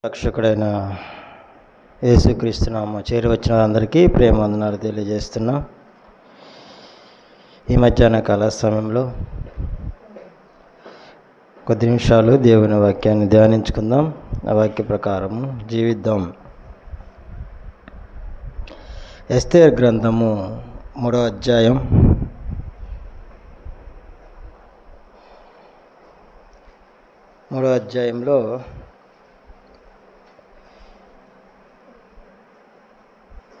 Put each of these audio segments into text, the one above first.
రక్షకుడైన యేసుక్రీస్తు నామమున చేరివచ్చిన వారందరికీ ప్రేమ వందనాలు తెలియజేస్తున్నాం. ఈ మధ్యాహ్న కాల సమయంలో కొద్ది నిమిషాలు దేవుని వాక్యాన్ని ధ్యానించుకుందాం. ఆ వాక్య ప్రకారము జీవిద్దాం. ఎస్తేర్ గ్రంథము 3వ అధ్యాయం 3వ అధ్యాయంలో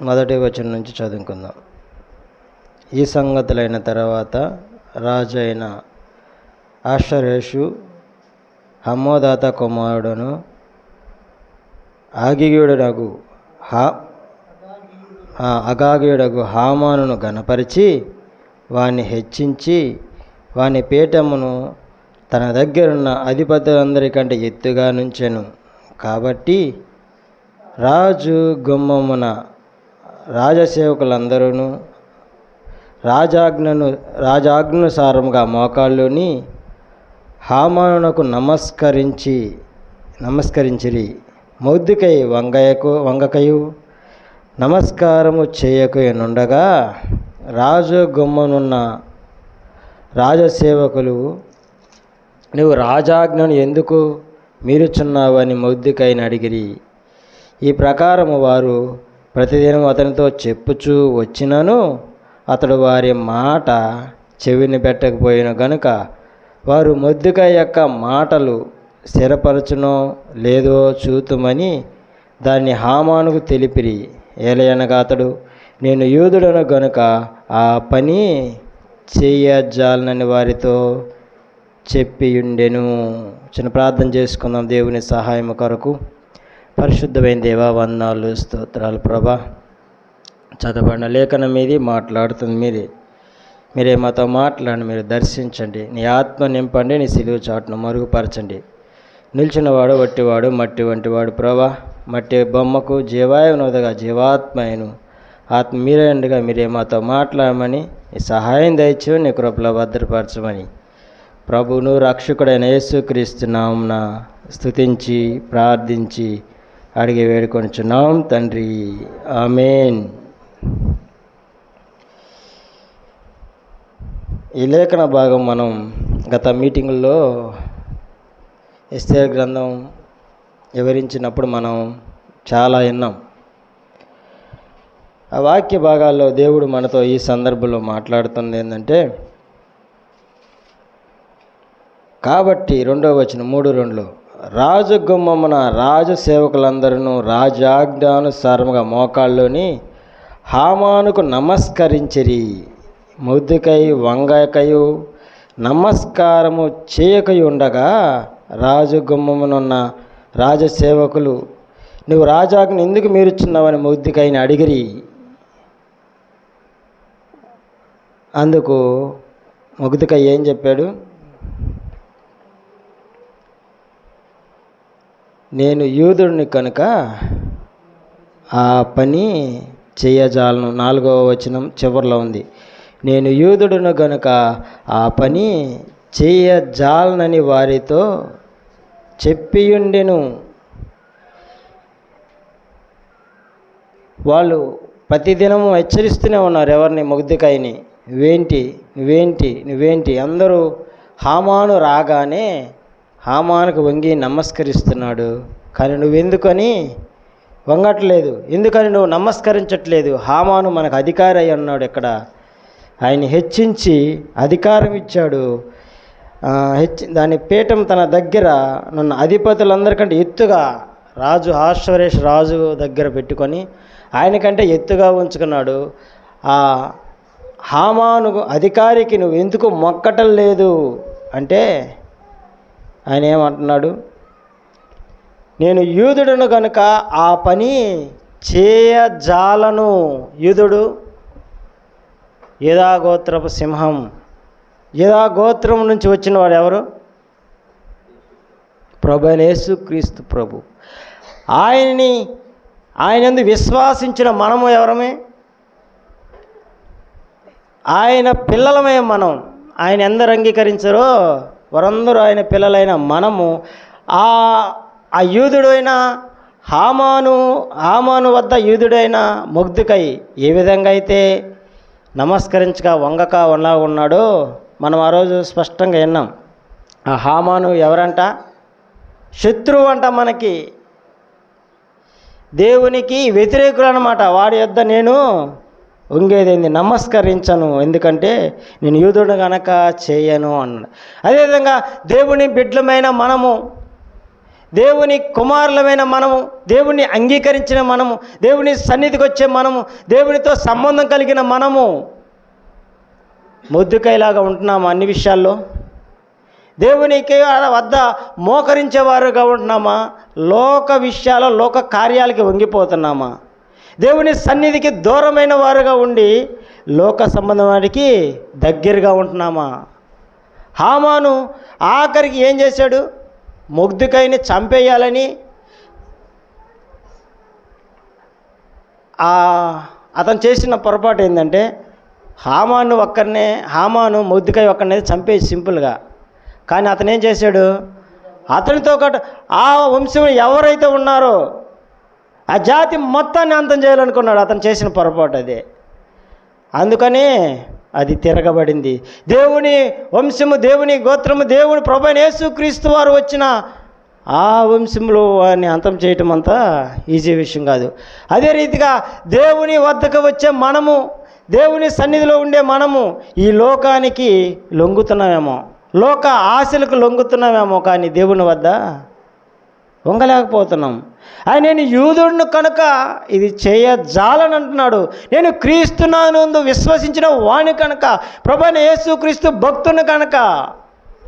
మొదటి వచనం నుంచి చదువుకుందాం. ఈ సంగతులైన తర్వాత రాజు అయిన అహష్వేరోషు హమ్మోదాత కుమారుడును అగాగీయుడగు హామానును గణపరిచి వాని హెచ్చించి వాని పీఠమును తన దగ్గరున్న అధిపతులందరికంటే ఎత్తుగా నుంచెను. కాబట్టి రాజు గుమ్మమున రాజసేవకులందరూ రాజాజ్ఞానుసారముగా మోకాళ్ళుని హామానునకు నమస్కరించిరి. మొర్దెకై వంగకయు నమస్కారము చేయకయుండగా రాజు గుమ్మనున్న రాజసేవకులు, నువ్వు రాజాజ్ఞను ఎందుకు మీరుచున్నావు అని మొర్దెకైని అడిగిరి. ఈ ప్రకారము వారు ప్రతిదినం అతనితో చెప్పుచూ వచ్చినను అతడు వారి మాట చెవిని పెట్టకపోయిన గనుక వారు మొర్దెకై యొక్క మాటలు స్థిరపరచునో లేదో చూతుమని దాన్ని హామానుకు తెలిపిరి. ఏలయనగా అతడు, నేను యూదుడను గనుక ఆ పని చేయజాలనని వారితో చెప్పియుండెను. చిన్న ప్రార్థన చేసుకుందాం దేవుని సహాయము కొరకు. పరిశుద్ధమైన దేవా, వందనాలు, స్తోత్రాలు ప్రభా. చదవబడిన లేఖనం మీది మాట్లాడుతుంది మీరే మాతో మాట్లాడి మీరు దర్శించండి. నీ ఆత్మ నింపండి, నీ సిలువ చాటును మరుగుపరచండి. నిల్చున్నవాడు వట్టివాడు మట్టి వంటివాడు ప్రభా. మట్టి బొమ్మకు జీవాయునోదగా జీవాత్మయను ఆత్మ మీరేండుగా మీరే మాతో మాట్లాడమని నీ సహాయం దయచేసి నీ కృపలో భద్రపరచమని ప్రభువును రక్షకుడైన యేసుక్రీస్తు నామమున స్తుతించి ప్రార్థించి అడిగి వేడుకొనుచున్నాం తండ్రి, ఆమేన్. ఈ లేఖన భాగం మనం గత మీటింగుల్లో ఎస్తేర్ గ్రంథం వివరించినప్పుడు మనం చాలా విన్నాం. ఆ వాక్య భాగాల్లో దేవుడు మనతో ఈ సందర్భంలో మాట్లాడుతుంది ఏంటంటే, కాబట్టి 2వ వచనం 3:2 రాజు గుమ్మమున రాజు సేవకులందరూ రాజాజ్ఞానుసారముగా మోకాళ్ళుని హామానుకు నమస్కరించిరి. మొర్దెకై వంగకయు నమస్కారము చేయకయుండగా రాజు గుమ్మమునున్న రాజసేవకులు, నువ్వు రాజాజ్ఞ ఎందుకు మీరుచున్నావని మొర్దెకైని అడిగిరి. అందుకు మొర్దెకై ఏం చెప్పాడు? నేను యూదుడిని కనుక ఆ పని చేయజాలను. 4వ వచనం చివరిలో ఉంది. నేను యూదుడును గనుక ఆ పని చేయజాలనని వారితో చెప్పియుండెను. వాళ్ళు ప్రతిదినము హెచ్చరిస్తూనే ఉన్నారు ఎవరిని? మొర్దెకైని. నువ్వేంటి అందరూ హామాను రాగానే హామానుకు వంగి నమస్కరిస్తున్నాడు, కానీ నువ్వెందుకని వంగట్లేదు? ఎందుకని నువ్వు నమస్కరించట్లేదు? హామాను మనకు అధికారి అయి ఉన్నాడు. ఇక్కడ ఆయన హెచ్చించి అధికారం ఇచ్చాడు. దాని పీఠం తన దగ్గర నన్ను అధిపతులందరికంటే ఎత్తుగా రాజు అహష్వేరోషు రాజు దగ్గర పెట్టుకొని ఆయనకంటే ఎత్తుగా ఉంచుకున్నాడు. ఆ హామాను అధికారికి నువ్వు ఎందుకు మొక్కటం లేదు అంటే ఆయన ఏమంటున్నాడు? నేను యూదుడును కనుక ఆ పని చేయజాలను. యూదుడు యూదా గోత్రపు సింహం. యూదా గోత్రం నుంచి వచ్చిన వాడు ఎవరు? ప్రభు అయిన యేసుక్రీస్తు ప్రభు. ఆయనందు విశ్వాసించిన మనము ఎవరమే? ఆయన పిల్లలమే మనం. ఆయన ఎందరు అంగీకరించారో వారందరూ ఆయన పిల్లలైన మనము ఆ యూదుడైన హామాను వద్ద యూదుడైన మొర్దెకై ఏ విధంగా అయితే నమస్కరించక వంగక ఉన్నాడో మనం ఆ రోజు స్పష్టంగా విన్నాం. ఆ హామాను ఎవరంట? శత్రువు అంట. మనకి దేవునికి వ్యతిరేకులు అన్నమాట. వాడి యొద్ద నేను వంగేదేంది, నమస్కరించను, ఎందుకంటే నేను యూదుడు గనక చేయను అన్నాడు. అదేవిధంగా దేవుని బిడ్డలమైన మనము, దేవుని కుమారులమైన మనము, దేవుని అంగీకరించిన మనము, దేవుని సన్నిధికి వచ్చే మనము, దేవునితో సంబంధం కలిగిన మనము మొర్దెకైలాగా ఉంటున్నామా? అన్ని విషయాల్లో దేవునికి వద్ద మోకరించేవారుగా ఉంటున్నామా? లోక విషయాల లోక కార్యాలకి వంగిపోతున్నామా? దేవుని సన్నిధికి దూరమైన వారుగా ఉండి లోక సంబంధం వాడికి దగ్గరగా ఉంటున్నామా? హామాను ఆఖరికి ఏం చేశాడు? మొర్దెకైని చంపేయాలని అతను చేసిన పొరపాటు ఏంటంటే హామాను మొర్దెకై ఒక్కరినే చంపేసి సింపుల్గా. కానీ అతను ఏం చేశాడు? అతనితో పాటు ఆ వంశం ఎవరైతే ఉన్నారో ఆ జాతి మొత్తాన్ని అంతం చేయాలనుకున్నాడు. అతను చేసిన పొరపాటు అదే. అందుకని అది తిరగబడింది. దేవుని వంశము, దేవుని గోత్రము, దేవుని ప్రభువైన యేసుక్రీస్తు వారు వచ్చిన ఆ వంశంలో వారిని అంతం చేయటం అంతా ఈజీ విషయం కాదు. అదే రీతిగా దేవుని వద్దకు వచ్చే మనము, దేవుని సన్నిధిలో ఉండే మనము ఈ లోకానికి లొంగుతున్నామేమో, లోక ఆశలకు లొంగుతున్నామేమో, కానీ దేవుని వద్ద వంగలేకపోతున్నాం. నేను యూదుడిని కనుక ఇది చేయజాలని అంటున్నాడు. నేను క్రీస్తునందు విశ్వసించిన వాణ్ణి కనుక, ప్రభువైన యేసుక్రీస్తు భక్తుని కనుక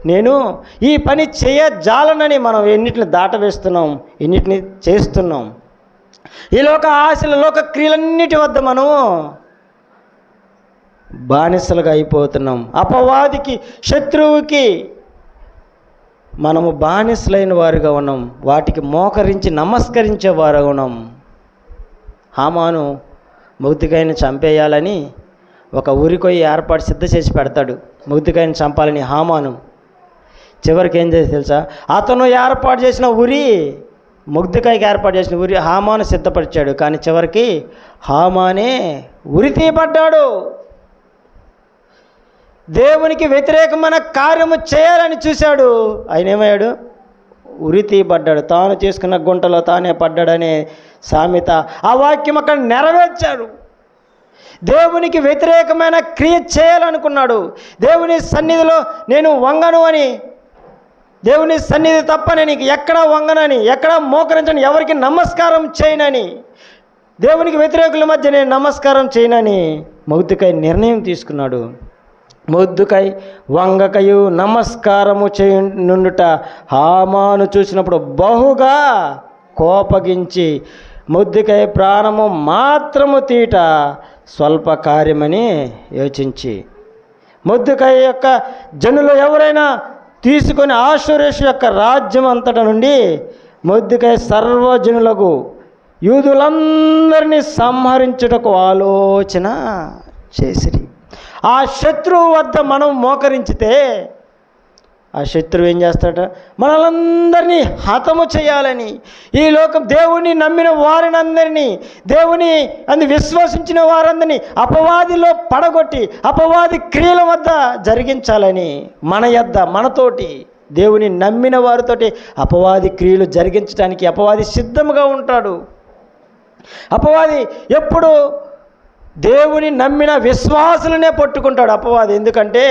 నేను ఈ పని చేయజాలనని మనం ఎన్నిటిని దాటవేస్తున్నాం, ఎన్నిటిని చేస్తున్నాం. ఈ లోక ఆశల లోక క్రియలన్నిటి వద్ద మనం బానిసలుగా అయిపోతున్నాం. అపవాదికి, శత్రువుకి మనము బానిసలైన వారుగా ఉన్నాం. వాటికి మోకరించి నమస్కరించే వారుగా ఉన్నాం. హామాను మొర్దెకైని చంపేయాలని ఒక ఊరికొయ్యి ఏర్పాటు సిద్ధ చేసి పెడతాడు. మొర్దెకైని చంపాలని హామాను చివరికి ఏం చేసి తెలుసా? అతను ఏర్పాటు చేసిన ఉరి, మొర్దెకైకి ఏర్పాటు చేసిన ఉరి హామాను సిద్ధపరిచాడు. కానీ చివరికి హామానే ఉరి తీయబడ్డాడు. దేవునికి వ్యతిరేకమైన కార్యము చేయాలని చూశాడు. ఆయన ఏమయ్యాడు? ఉరి తీయబడ్డాడు. తాను చేసుకున్న గుంటలో తానే పడ్డాడనే సామెత, ఆ వాక్యం అక్కడ నెరవేర్చాడు. దేవునికి వ్యతిరేకమైన క్రియ చేయాలనుకున్నాడు. దేవుని సన్నిధిలో నేను వంగను అని, దేవుని సన్నిధి తప్ప నేను ఎక్కడా వంగనని, ఎక్కడా మోకరించని, ఎవరికి నమస్కారం చేయనని, దేవునికి వ్యతిరేకుల మధ్య నేను నమస్కారం చేయనని మొర్దెకై నిర్ణయం తీసుకున్నాడు. మొర్దెకై వంగకయు నమస్కారము చేయనుండుట హామాను చూసినప్పుడు బహుగా కోపగించి మొర్దెకై ప్రాణము మాత్రము తీట స్వల్ప కార్యమని యోచించి, మొర్దెకై యొక్క జనులు ఎవరైనా తీసుకొని ఆషవేరోషు యొక్క రాజ్యం అంతట నుండి మొర్దెకై సర్వజనులకు యూదులందరినీ సంహరించుటకు ఆలోచన చేసిరి. ఆ శత్రువు వద్ద మనం మోకరించితే ఆ శత్రువు ఏం చేస్తాడ? మనలందరినీ హతము చేయాలని, ఈ లోకం దేవుని నమ్మిన వారిని అందరినీ, దేవుని విశ్వసించిన వారందరినీ అపవాదిలో పడగొట్టి అపవాది క్రియల వద్ద జరిగించాలని, మన యొద్ద మనతోటి దేవుని నమ్మిన వారితోటి అపవాది క్రియలు జరిగించడానికి అపవాది సిద్ధంగా ఉంటాడు. అపవాది ఎప్పుడు దేవుని నమ్మిన విశ్వాసులనే పట్టుకుంటాడు అపవాది. ఎందుకంటే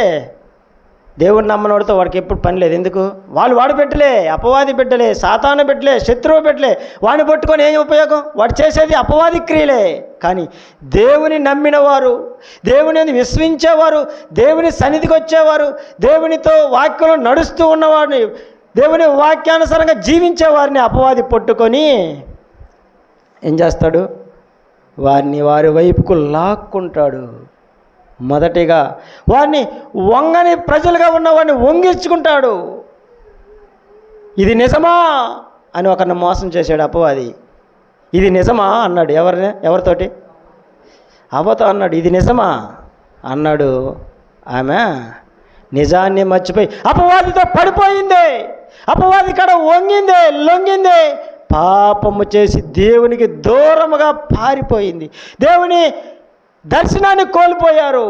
దేవుని నమ్మనోడితో వాడికి ఎప్పుడు పని లేదు. ఎందుకు? వాడు బిడ్డలే, అపవాది బిడ్డలే, సాతాను బిడ్డలే, శత్రువు బిడ్డలే. వాడిని పట్టుకొని ఏం ఉపయోగం? వాడు చేసేది అపవాది క్రియలే. కానీ దేవుని నమ్మిన వారు, దేవుని విశ్వసించేవారు, దేవుని సన్నిధికి వచ్చేవారు, దేవునితో వాక్యంలో నడుస్తూ ఉన్నవాడిని, దేవుని వాక్యానుసారంగా జీవించేవారిని అపవాది పట్టుకొని ఏం చేస్తాడు? వారిని వారి వైపుకు లాక్కుంటాడు. మొదటిగా వారిని వంగని ప్రజలుగా ఉన్నవాడిని వంగించుకుంటాడు. ఇది నిజమా అని ఒకరిని మోసం చేశాడు అపవాది. ఇది నిజమా అన్నాడు. ఎవరితోటి? అవ్వతో అన్నాడు. ఇది నిజమా అన్నాడు. ఆమె నిజాన్ని మర్చిపోయి అపవాదితో పడిపోయింది. అపవాది కాడ వంగిందే, లొంగిందే, పాపము చేసి దేవునికి దూరముగా పారిపోయింది. దేవుని దర్శనాన్ని కోల్పోయారు.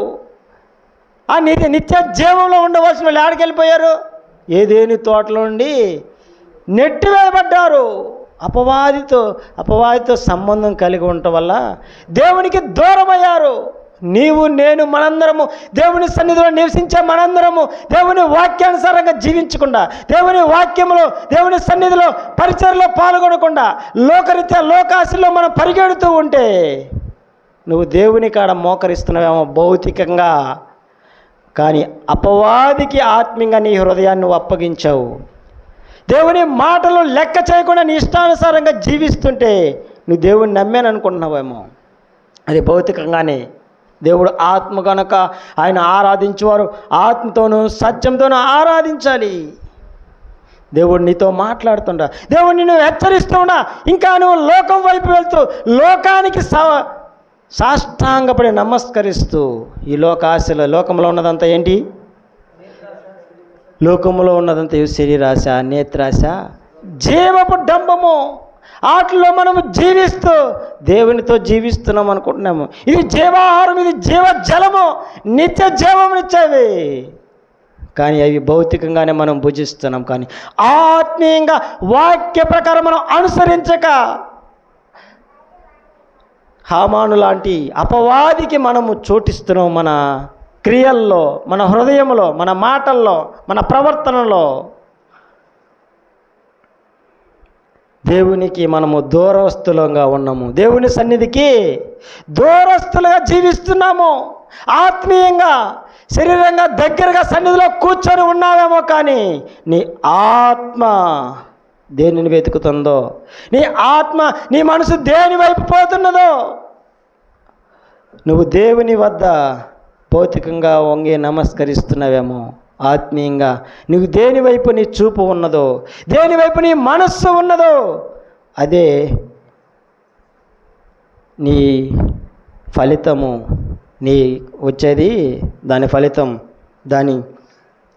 ఆ నిత్య జీవంలో ఉండవలసిన వాళ్ళు ఎక్కడికి వెళ్ళిపోయారు? ఏదేని తోటలో నుండి నెట్టివేయబడ్డారు. అపవాదితో సంబంధం కలిగి ఉండటం వల్ల దేవునికి దూరమయ్యారు. నీవు నేను మనందరము దేవుని సన్నిధిలో నివసించే మనందరము దేవుని వాక్యానుసారంగా జీవించకుండా, దేవుని వాక్యంలో దేవుని సన్నిధిలో పరిచర్లో పాల్గొనకుండా లోకరీత్యా లోకాశలో మనం పరిగెడుతూ ఉంటే నువ్వు దేవుని కాడ మోకరిస్తున్నావేమో భౌతికంగా, కానీ అపవాదికి ఆత్మీయంగా నీ హృదయాన్ని నువ్వు అప్పగించావు. దేవుని మాటలు లెక్క చేయకుండా నీ ఇష్టానుసారంగా జీవిస్తుంటే నువ్వు దేవుని నమ్మాను అనుకుంటున్నావేమో. అది భౌతికంగానే. దేవుడు ఆత్మ కనుక ఆయన ఆరాధించేవారు ఆత్మతోనూ సత్యంతోనూ ఆరాధించాలి. దేవుడు నీతో మాట్లాడుతుండా, దేవుడు నిన్ను హెచ్చరిస్తుండా. ఇంకా నువ్వు లోకం వైపు వెళ్తూ లోకానికి సాష్టాంగపడి నమస్కరిస్తూ ఈ లోకాశలో, లోకంలో ఉన్నదంతా ఏంటి? లోకంలో ఉన్నదంతా శరీరాశ, నేత్రాశ, జీవపు డంబము. వాటిలో మనము జీవిస్తూ దేవునితో జీవిస్తున్నాం అనుకుంటున్నాము. ఇది జీవాహారం, ఇది జీవ జలము, నిత్య జీవమునిచ్చేవి. కానీ అవి భౌతికంగానే మనం భుజిస్తున్నాం. కానీ ఆత్మీయంగా వాక్య ప్రకారం మనం అనుసరించక హామాను లాంటి అపవాదికి మనము చోటిస్తున్నాం. మన క్రియల్లో, మన హృదయంలో, మన మాటల్లో, మన ప్రవర్తనలో దేవునికి మనము దూరస్తులంగా ఉన్నాము. దేవుని సన్నిధికి దూరస్తులుగా జీవిస్తున్నాము. ఆత్మీయంగా శరీరంగా దగ్గరగా సన్నిధిలో కూర్చొని ఉన్నావేమో, కానీ నీ ఆత్మ దేనిని వెతుకుతుందో, నీ ఆత్మ, నీ మనసు దేని వైపు పోతున్నదో, నువ్వు దేవుని వద్ద భౌతికంగా వంగి నమస్కరిస్తున్నావేమో, ఆత్మీయంగా నువ్వు దేని వైపు నీ చూపు ఉన్నదో, దేని వైపు నీ మనస్సు ఉన్నదో, అదే నీ ఫలితము, నీ వచ్చేది దాని ఫలితం.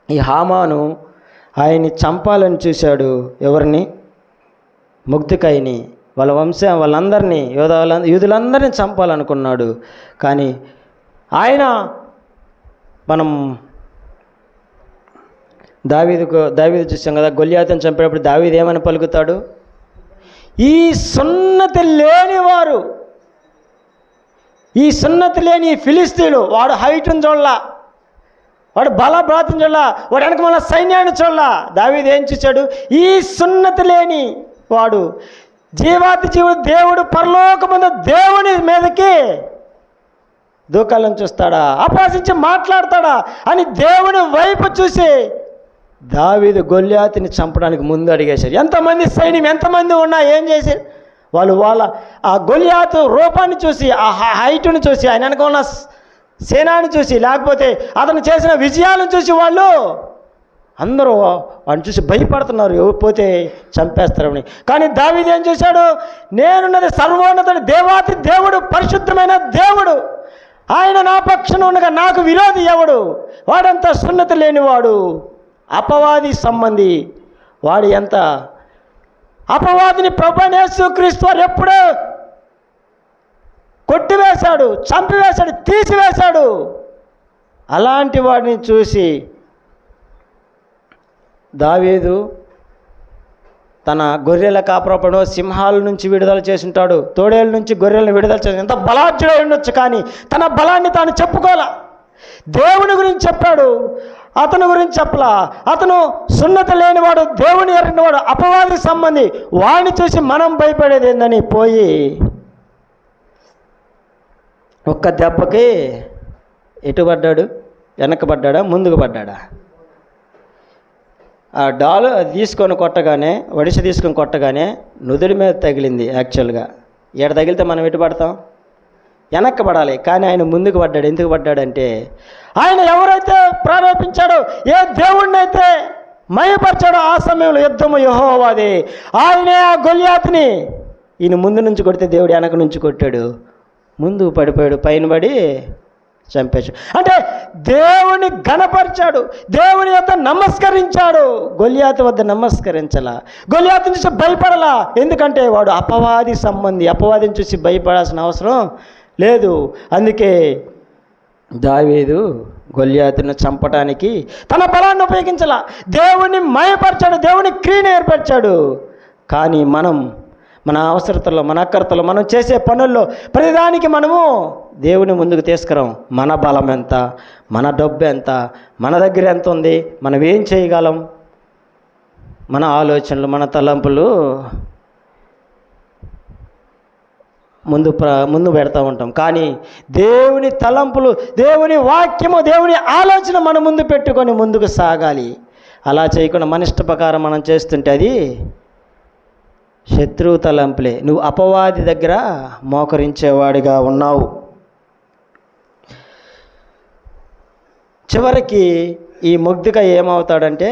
ఈ హామాను ఆయన్ని చంపాలని చూశాడు. ఎవరిని? మొర్దెకైని, వాళ్ళ వంశం వాళ్ళందరినీ, యూదులందరినీ చంపాలనుకున్నాడు. కానీ ఆయన, మనం దావీదు చూసాం కదా, గొల్యాతుని చంపేటప్పుడు దావీదు ఏమని పలుకుతాడు? ఈ సున్నతి లేనివారు, ఈ సున్నతి లేని ఫిలిస్తీయుడు, వాడు హైట్ని చూడలా, వాడు బలభ్రాతం చూడలా, వాడు వెనక మన సైన్యాన్ని చూడలా. దావీదు ఏం చూశాడు? ఈ సున్నతి లేని వాడు జీవాతి జీవుడు, దేవుడు పరలోకమందు దేవుని మీదకి దూకాలను చూస్తాడా, అపహసించి మాట్లాడతాడా అని దేవుని వైపు చూసి దావీదు గొల్యాతుని చంపడానికి ముందు అడిగేశారు. ఎంతమంది సైన్యం, ఎంతమంది ఉన్నా ఏం చేశారు వాళ్ళ ఆ గొల్యాతు రూపాన్ని చూసి, ఆ హైటుని చూసి, ఆయన వెనక ఉన్న సేనాన్ని చూసి, లేకపోతే అతను చేసిన విజయాలను చూసి వాళ్ళు అందరూ వాడిని చూసి భయపడుతున్నారు, పోతే చంపేస్తారని. కానీ దావీదు ఏం చేశాడు? నేనున్నది సర్వోన్నతుడు, దేవాతి దేవుడు, పరిశుద్ధమైన దేవుడు, ఆయన నా పక్షాన ఉండగా నాకు విరోధి ఎవడు? వాడంతా సున్నతి లేనివాడు, అపవాది సంబంధి. వాడు ఎంత అపవాదిని ప్రభువైన యేసుక్రీస్తు వారు ఎప్పుడో కొట్టివేశాడు, చంపివేశాడు, తీసివేశాడు. అలాంటి వాడిని చూసి దావీదు తన గొర్రెల కాపరపడో సింహాల నుంచి విడుదల చేసి ఉంటాడు, తోడేళ్ళ నుంచి గొర్రెలను విడుదల చేసి, ఎంత బలాఢ్యుడై ఉండొచ్చు, కానీ తన బలాన్ని తాను చెప్పుకోలా. దేవుని గురించి చెప్పాడు, అతని గురించి చెప్పలా. అతను సున్నతి లేనివాడు, దేవుని ఎరిగినవాడు, అపవాది సంబంధి. వాడిని చూసి మనం భయపడేది ఏందని పోయి ఒక్క దెబ్బకి ఎటు పడ్డాడు? వెనకబడ్డా, ముందుకు పడ్డా? ఆ డాలు తీసుకొని కొట్టగానే, ఒడిసి తీసుకొని కొట్టగానే నుదుడి మీద తగిలింది. యాక్చువల్గా ఎడ తగిలితే మనం ఎటు పడతాం? వెనక్కి పడాలి. కానీ ఆయన ముందుకు పడ్డాడు. ఎందుకు పడ్డాడంటే, ఆయన ఎవరైతే ప్రేరేపించాడో, ఏ దేవుణ్ణి అయితే మయపరిచాడో, ఆ సమయంలో యుద్ధము యెహోవాదే. ఆయనే ఆ గొల్యాతుని ఈయన ముందు నుంచి కొడితే దేవుడు వెనక నుంచి కొట్టాడు, ముందు పడిపోయాడు, పైన పడి చంపేశాడు. అంటే దేవుని ఘనపరిచాడు, దేవుని వద్ద నమస్కరించాడు. గొలియాతు వద్ద నమస్కరించలా, గొలియాతుని చూసి భయపడలా. ఎందుకంటే వాడు అపవాది సంబంధి, అపవాదిని చూసి భయపడాల్సిన అవసరం లేదు. అందుకే దావీదు గొలియాతును చంపడానికి తన బలాన్ని ఉపయోగించాల, దేవుని మయపరిచాడు, దేవుని క్రియను ఏర్పరిచాడు. కానీ మనం మన అవసరతల్లో, మన అక్కరతలో, మనం చేసే పనుల్లో ప్రతిదానికి మనము దేవుని ముందుకు తీసుకురాం. మన బలం ఎంత, మన డబ్బు ఎంత, మన దగ్గర ఎంత ఉంది, మనం ఏం చేయగలం, మన ఆలోచనలు, మన తలంపులు ముందు పెడతా ఉంటాం. కానీ దేవుని తలంపులు, దేవుని వాక్యము, దేవుని ఆలోచన మన ముందు పెట్టుకొని ముందుకు సాగాలి. అలా చేయకుండా మన ఇష్ట ప్రకారం మనం చేస్తుంటే అది శత్రువు తలంపులే. నువ్వు అపవాది దగ్గర మోకరించేవాడిగా ఉన్నావు. చివరికి ఈ మొర్దెకై ఏమవుతాడంటే,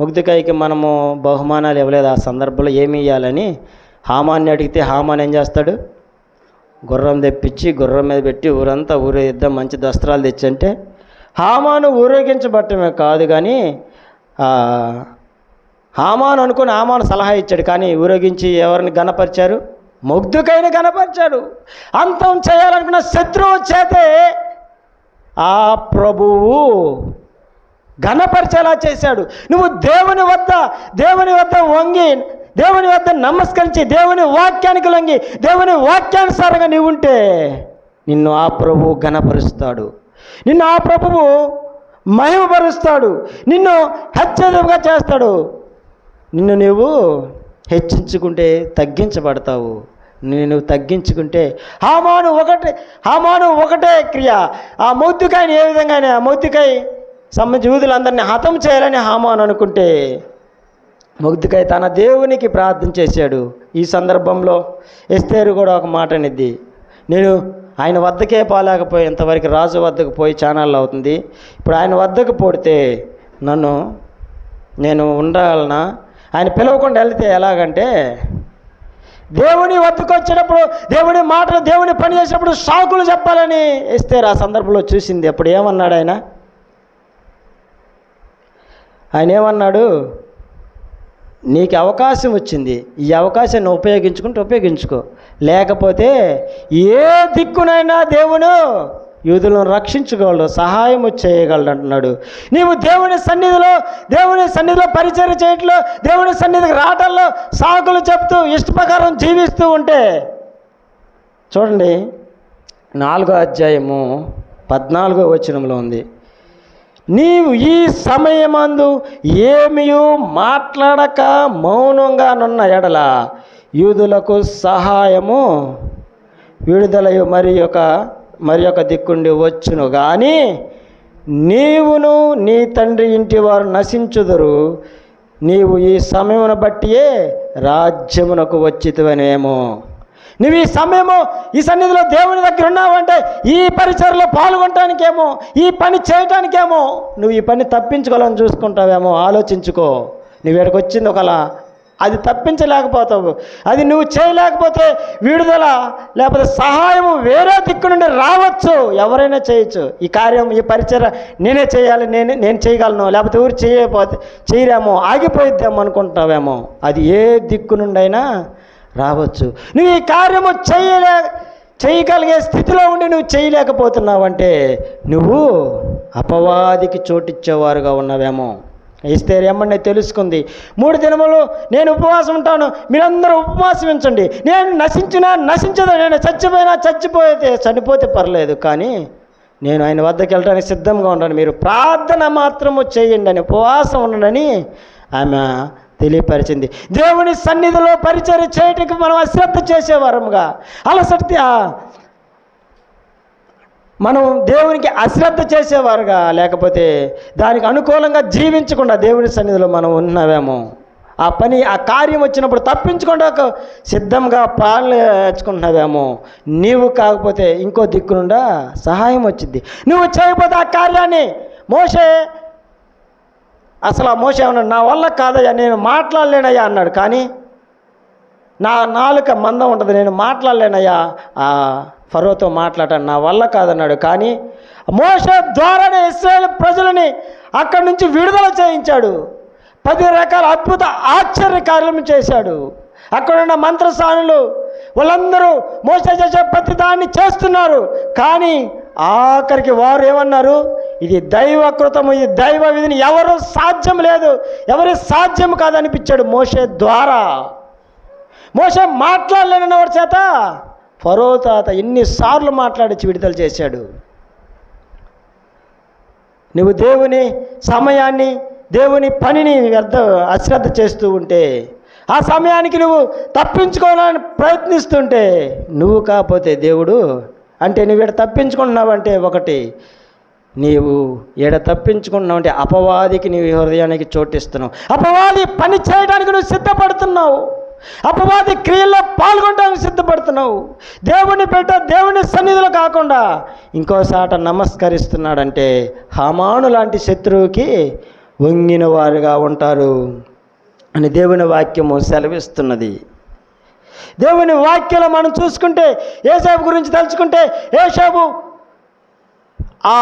మొర్దెకైకి మనము బహుమానాలు ఇవ్వలేదు. ఆ సందర్భంలో ఏమి ఇవ్వాలని హామాన్ని అడిగితే హామాన్ ఏం చేస్తాడు, గుర్రం తెప్పించి గుర్రం మీద పెట్టి ఊరంతా ఊరేగిద్దాం, మంచి దస్త్రాలు తెచ్చంటే హామాను ఊరేగించబట్టమే కాదు కానీ హామాను అనుకుని హామాను సలహా ఇచ్చాడు. కానీ ఊరేగించి ఎవరిని గణపరిచారు, మొర్దెకైని గణపరిచాడు. అంతం చేయాలనుకున్న శత్రువు చేతే ఆ ప్రభువు ఘనపరిచేలా చేశాడు. నువ్వు దేవుని వద్ద వంగి, దేవుని వద్ద నమస్కరించి, దేవుని వాక్యానికి లొంగి, దేవుని వాక్యానుసారంగా నీవు ఉంటే నిన్ను ఆ ప్రభువు ఘనపరుస్తాడు, నిన్ను ఆ ప్రభువు మహిమపరుస్తాడు, నిన్ను హెచ్చరికగా చేస్తాడు. నిన్ను నువ్వు హెచ్చించుకుంటే తగ్గించబడతావు. నువ్వు తగ్గించుకుంటే హామాను ఒకటే క్రియ. ఆ మొర్దెకైని ఏ విధంగానే, ఆ మొర్దెకై సంబంధించి యూదులందరినీ హతం చేయాలని హామాను అనుకుంటే మొర్దెకై తన దేవునికి ప్రార్థన చేశాడు. ఈ సందర్భంలో ఎస్తేరు కూడా ఒక మాట అనేది, నేను ఆయన వద్దకే పోలేకపోయి, ఇంతవరకు రాజు వద్దకు పోయి ఛానళ్ళు అవుతుంది, ఇప్పుడు ఆయన వద్దకు పోడితే నేను ఉండాలనా, ఆయన పిలవకుండా వెళ్తే ఎలాగంటే, దేవుని వద్దకు వచ్చేటప్పుడు, దేవుని మాటలు, దేవుని పని చేసినప్పుడు సాకులు చెప్పాలని ఎస్తేరు ఆ సందర్భంలో చూసింది. అప్పుడు ఏమన్నాడు ఆయన ఏమన్నాడు, నీకు అవకాశం వచ్చింది, ఈ అవకాశాన్ని ఉపయోగించుకో, లేకపోతే ఏ దిక్కునైనా దేవుడు యూదులను రక్షించగలడు, సహాయం చేయగలడు అంటున్నాడు. నీవు దేవుని సన్నిధిలో పరిచర్య చేయట్లో, దేవుని సన్నిధికి రావటంలో సాకులు చెప్తూ ఇష్టప్రకారం జీవిస్తూ ఉంటే, చూడండి 4వ అధ్యాయము 14వ వచనంలో ఉంది, నీవు ఈ సమయమందు ఏమియూ మాట్లాడక మౌనంగా నున్న ఎడల యూదులకు సహాయము విడుదలయు మరి ఒక దిక్కుండి వచ్చును, కానీ నీవును నీ తండ్రి ఇంటి వారు నశించుదురు. నీవు ఈ సమయమును బట్టియే రాజ్యమునకు వచ్చితివనేమో. నువ్వు ఈ సన్నిధిలో దేవుని దగ్గర ఉన్నావంటే ఈ పరిచర్లో పాల్గొనటానికేమో, ఈ పని చేయటానికేమో. నువ్వు ఈ పని తప్పించుకోవాలని చూసుకుంటావేమో. ఆలోచించుకో. నువ్వు ఇక్కడికి వచ్చింది ఒకలా, అది తప్పించలేకపోతావు. అది నువ్వు చేయలేకపోతే విడుదల లేకపోతే సహాయము వేరే దిక్కు నుండి రావచ్చు. ఎవరైనా చేయొచ్చు ఈ కార్యం, ఈ పరిచర్య నేనే చేయాలి, నేను చేయగలను, లేకపోతే ఊరు చేయరేమో, ఆగిపోయిద్దాము అనుకుంటావేమో. అది ఏ దిక్కు నుండి అయినా రావచ్చు. నువ్వు ఈ కార్యము చేయగలిగే స్థితిలో ఉండి నువ్వు చేయలేకపోతున్నావంటే నువ్వు అపవాదికి చోటిచ్చేవారుగా ఉన్నావేమో. ఎస్తేరు ఏమన్నా తెలుసుకుంది, 3 దినములు నేను ఉపవాసం ఉంటాను, మీరందరూ ఉపవాసం ఉంచండి, నేను నశించదు, నేను చనిపోతే పర్లేదు, కానీ నేను ఆయన వద్దకు వెళ్ళడానికి సిద్ధంగా ఉంటాను, మీరు ప్రార్థన మాత్రము చేయండి అని, ఉపవాసం ఉండనని ఆమె తెలియపరిచింది. దేవుని సన్నిధిలో పరిచర్య చేయటానికి మనం అశ్రద్ధ చేసేవారముగా, మనం దేవునికి అశ్రద్ధ చేసేవారుగా, లేకపోతే దానికి అనుకూలంగా జీవించకుండా దేవుని సన్నిధిలో మనం ఉన్నావేమో. ఆ కార్యం వచ్చినప్పుడు తప్పించకుండా సిద్ధంగా పాల్చుకుంటున్నావేమో. నీవు కాకపోతే ఇంకో దిక్కు నుండా సహాయం వచ్చింది. నువ్వు చేయకపోతే ఆ కార్యాన్ని మోషే అన్నాడు, నా వల్ల కాదయ్యా, నేను మాట్లాడలేనయ్యా అన్నాడు. కానీ నా నాలుక మందం ఉంటుంది, నేను మాట్లాడలేనయ్యా, ఫరోతో మాట్లాడాను, నా వల్ల కాదన్నాడు. కానీ మోషే ద్వారానే ఇశ్రాయేలు ప్రజలని అక్కడి నుంచి విడుదల చేయించాడు. 10 రకాల అద్భుత ఆశ్చర్య కార్యక్రమం చేశాడు. అక్కడున్న మంత్రసానులు వాళ్ళందరూ మోషే చేసే ప్రతి దాన్ని చేస్తున్నారు. కానీ ఆఖరికి వారు ఏమన్నారు, ఇది దైవకృతము, ఇది దైవ విధిని ఎవరు సాధ్యం లేదు, ఎవరి సాధ్యం కాదనిపించాడు మోషే ద్వారా. మోషే మాట్లాడలేనన్న వాడి చేత ఫరో తాత ఎన్నిసార్లు మాట్లాడించి విడుదల చేశాడు. నువ్వు దేవుని సమయాన్ని, దేవుని పనిని అశ్రద్ధ చేస్తూ ఉంటే, ఆ సమయానికి నువ్వు తప్పించుకోవాలని ప్రయత్నిస్తుంటే, నువ్వు కాకపోతే దేవుడు అంటే నువ్వు ఈడ తప్పించుకుంటున్నావంటే, ఒకటి నీవు ఈడ తప్పించుకుంటున్నావు అంటే అపవాదికి నీ హృదయానికి చోటిస్తున్నావు. అపవాది పని చేయడానికి నువ్వు సిద్ధపడుతున్నావు. అపవాది క్రియల్లో పాల్గొనడానికి సిద్ధపడుతున్నావు. దేవుని బిడ్డ దేవుని సన్నిధిలో కాకుండా ఇంకోసాట నమస్కరిస్తున్నాడంటే హామాను లాంటి శత్రువుకి వంగిన వారుగా ఉంటారు అని దేవుని వాక్యము సెలవిస్తున్నది. దేవుని వాక్యంలో మనం చూసుకుంటే, యోసేపు గురించి తలుచుకుంటే, యోసేపు ఆ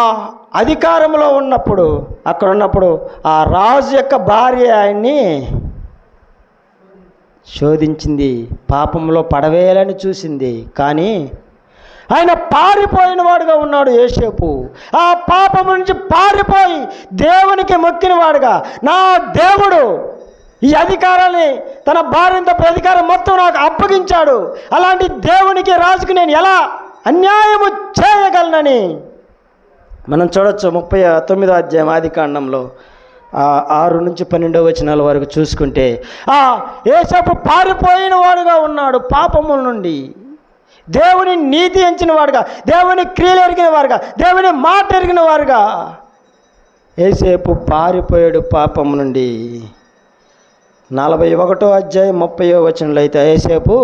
అధికారంలో ఉన్నప్పుడు, అక్కడ ఉన్నప్పుడు ఆ రాజు యొక్క భార్య ఆయన్ని శోధించింది, పాపంలో పడవేయాలని చూసింది. కానీ ఆయన పారిపోయిన వాడుగా ఉన్నాడు యోసేపు. ఆ పాపం నుంచి పారిపోయి దేవునికి మొక్కిన వాడుగా, నా దేవుడు ఈ అధికారాన్ని, తన భార్యతో అధికారం మొత్తం నాకు అప్పగించాడు, అలాంటి దేవునికి, రాజుకు నేను ఎలా అన్యాయము చేయగలనని మనం చూడొచ్చు. 39వ అధ్యాయం ఆదికాండంలో 6 నుంచి 12వ వచనాల వరకు చూసుకుంటే, ఆ యోసేపు పారిపోయిన వాడుగా ఉన్నాడు పాపముల నుండి. దేవుని నీతి ఎంచిన వాడుగా, దేవుని క్రియలు ఎరిగిన వారుగా, దేవుని మాట ఎరిగిన వారుగా యోసేపు పారిపోయాడు పాపము నుండి. 41వ అధ్యాయం 30వ వచనంలో అయితే యోసేపు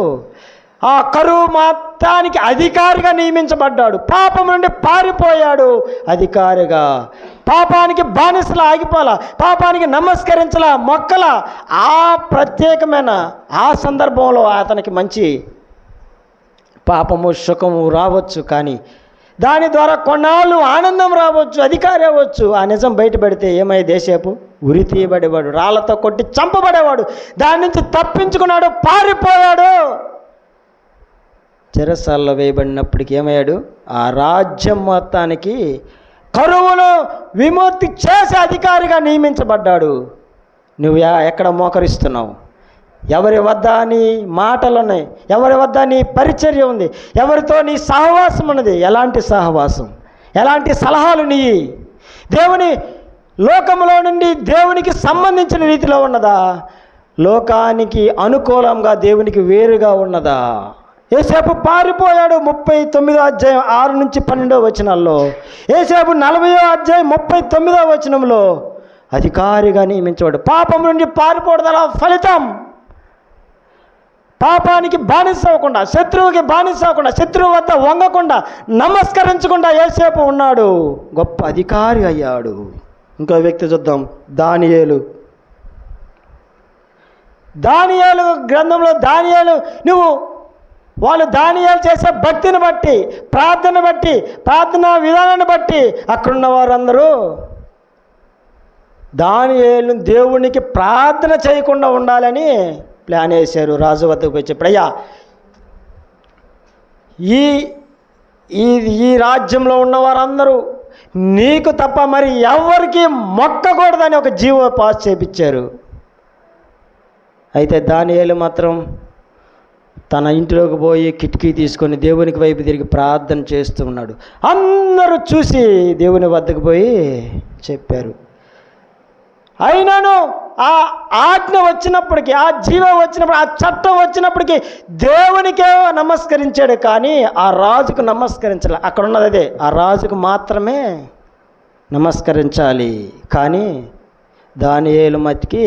ఆ కరువు మొత్తానికి అధికారిగా నియమించబడ్డాడు. పాపం నుండి పారిపోయాడు అధికారిగా. పాపానికి బానిసలా ఆగిపోలా, పాపానికి నమస్కరించలా, మొక్కల. ఆ ప్రత్యేకమైన ఆ సందర్భంలో అతనికి మంచి పాపము సుఖము రావచ్చు, కానీ దాని ద్వారా కొన్నాళ్ళు ఆనందం రావచ్చు, అధికారి అవ్వచ్చు. ఆ నిజం బయటపడితే ఏమయ్యేది? యోసేపు ఉరి తీయబడేవాడు, రాళ్లతో కొట్టి చంపబడేవాడు. దాని నుంచి తప్పించుకున్నాడు, పారిపోయాడు. చెరసాల్లో వేయబడినప్పటికీ ఏమయ్యాడు? ఆ రాజ్యం మొత్తానికి కరువును విముక్తి చేసే అధికారిగా నియమించబడ్డాడు. నువ్వు ఎక్కడ మోకరిస్తున్నావు? ఎవరి వద్ద నీ మాటలు ఉన్నాయి? ఎవరి వద్ద నీ పరిచర్య ఉంది? ఎవరితో నీ సహవాసం ఉన్నది? ఎలాంటి సహవాసం? ఎలాంటి సలహాలు నీ దేవుని లోకంలో నుండి దేవునికి సంబంధించిన రీతిలో ఉన్నదా? లోకానికి అనుకూలంగా దేవునికి వేరుగా ఉన్నదా? యోసేపు పారిపోయాడు. 39వ అధ్యాయం 6 నుంచి 12వ వచనాల్లో. యోసేపు 40వ అధ్యాయం 39వ వచనంలో అధికారిగా నియమించబడు. పాపం నుండి పారిపోవడం ఫలితం పాపానికి బానిస అవ్వకుండా, శత్రువుకి బానిస అవ్వకుండా, శత్రువు వద్ద వంగకుండా, నమస్కరించకుండా యోసేపు ఉన్నాడు, గొప్ప అధికారి అయ్యాడు. ఇంకో వ్యక్తి చూద్దాం, దానియేలు. దానియేలు గ్రంథంలో దానియేలు, నువ్వు వాళ్ళు దానియేలు చేసే భక్తిని బట్టి, ప్రార్థన బట్టి, ప్రార్థనా విధానాన్ని బట్టి అక్కడున్న వారందరూ దానియేలు దేవునికి ప్రార్థన చేయకుండా ఉండాలని ప్లాన్ వేశారు. రాజు వద్దకు వచ్చి, ప్రియా, ఈ రాజ్యంలో ఉన్న వారందరూ నీకు తప్ప మరి ఎవరికి మొక్కకూడదని ఒక జీవో పాస్ చేపించారు. అయితే దానియేలు మాత్రం తన ఇంటిలోకి పోయి కిటికీ తీసుకొని దేవునికి వైపు తిరిగి ప్రార్థన చేస్తూ ఉన్నాడు. అందరూ చూసి దేవుని వద్దకు పోయి చెప్పారు. అయినాను ఆ ఆజ్ఞ వచ్చినప్పటికీ, ఆ జీవం వచ్చినప్పుడు, ఆ చట్టం వచ్చినప్పటికీ దేవునికే నమస్కరించాడు, కానీ ఆ రాజుకు నమస్కరించాలి. అక్కడ ఉన్నది అదే, ఆ రాజుకు మాత్రమే నమస్కరించాలి. కానీ దానియేలు మతికి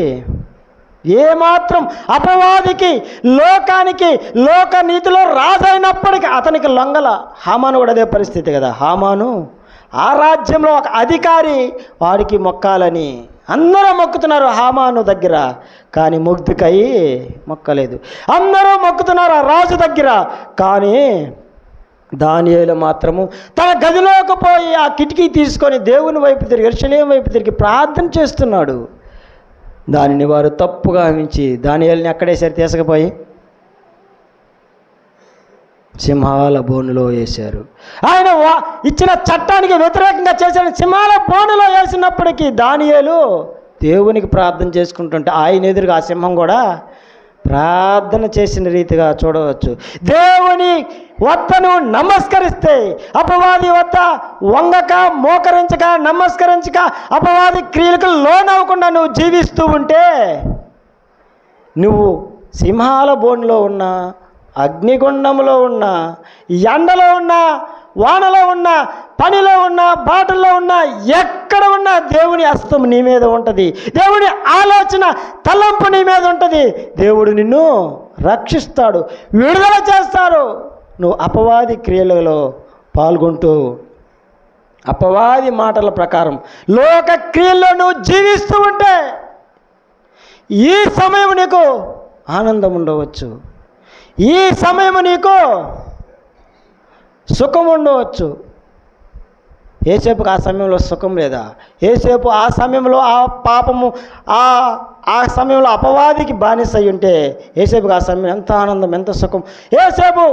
ఏమాత్రం అపవాదికి, లోకానికి, లోక నీతిలో రాజు అయినప్పటికీ అతనికి లొంగల. హామాను కూడా అదే పరిస్థితి కదా. హామాను ఆ రాజ్యంలో ఒక అధికారి, వాడికి మొక్కాలని అందరూ మొక్కుతున్నారు హామాను దగ్గర, కానీ ముగ్ధుకై మొక్కలేదు. అందరూ మొక్కుతున్నారు ఆ రాజు దగ్గర, కానీ దానియేలు మాత్రము తన గదిలోకి పోయి ఆ కిటికీ తీసుకొని దేవుని వైపు తిరిగి యెరూషలేము వైపు తిరిగి ప్రార్థన చేస్తున్నాడు. దానిని వారు తప్పుగా భావించి దానియేలుని అక్కడేసారి తీసుకుపోయి సింహాల బోనులో వేశారు. ఆయన ఇచ్చిన చట్టానికి వ్యతిరేకంగా చేసిన సింహాల బోనులో వేసినప్పటికీ దానియేలు దేవునికి ప్రార్థన చేసుకుంటుంటే ఆయన ఎదురుగా ఆ సింహం కూడా ప్రార్థన చేసిన రీతిగా చూడవచ్చు. దేవుని వద్ద నువ్వు నమస్కరిస్తే, అపవాది వద్ద వంగక మోకరించక నమస్కరించక అపవాది క్రియలకు లోనవ్వకుండా నువ్వు జీవిస్తూ ఉంటే నువ్వు సింహాల బోన్లో ఉన్నా, అగ్నిగుండంలో ఉన్నా, ఎండలో ఉన్నా, వానలో ఉన్నా, పనిలో ఉన్నా, బాటల్లో ఉన్నా, ఎక్కడ ఉన్నా దేవుని హస్తం నీ మీద ఉంటుంది. దేవుని ఆలోచన తలంపు నీ మీద ఉంటుంది. దేవుడు నిన్ను రక్షిస్తాడు, విడుదల చేస్తాడు. నువ్వు అపవాది క్రియలలో పాల్గొంటూ అపవాది మాటల ప్రకారం లోక క్రియల్లో నువ్వు జీవిస్తూ ఉంటే ఈ సమయం నీకు ఆనందం ఉండవచ్చు, ఈ సమయం నీకు సుఖం ఉండవచ్చు. ఏసేపుకి ఆ సమయంలో సుఖం లేదా? ఏసేపు ఆ సమయంలో ఆ పాపము ఆ సమయంలో అపవాదికి బానిస అయి ఉంటే ఏసేపుకి ఆ సమయం ఎంత ఆనందం, ఎంత సుఖం. ఏసేపు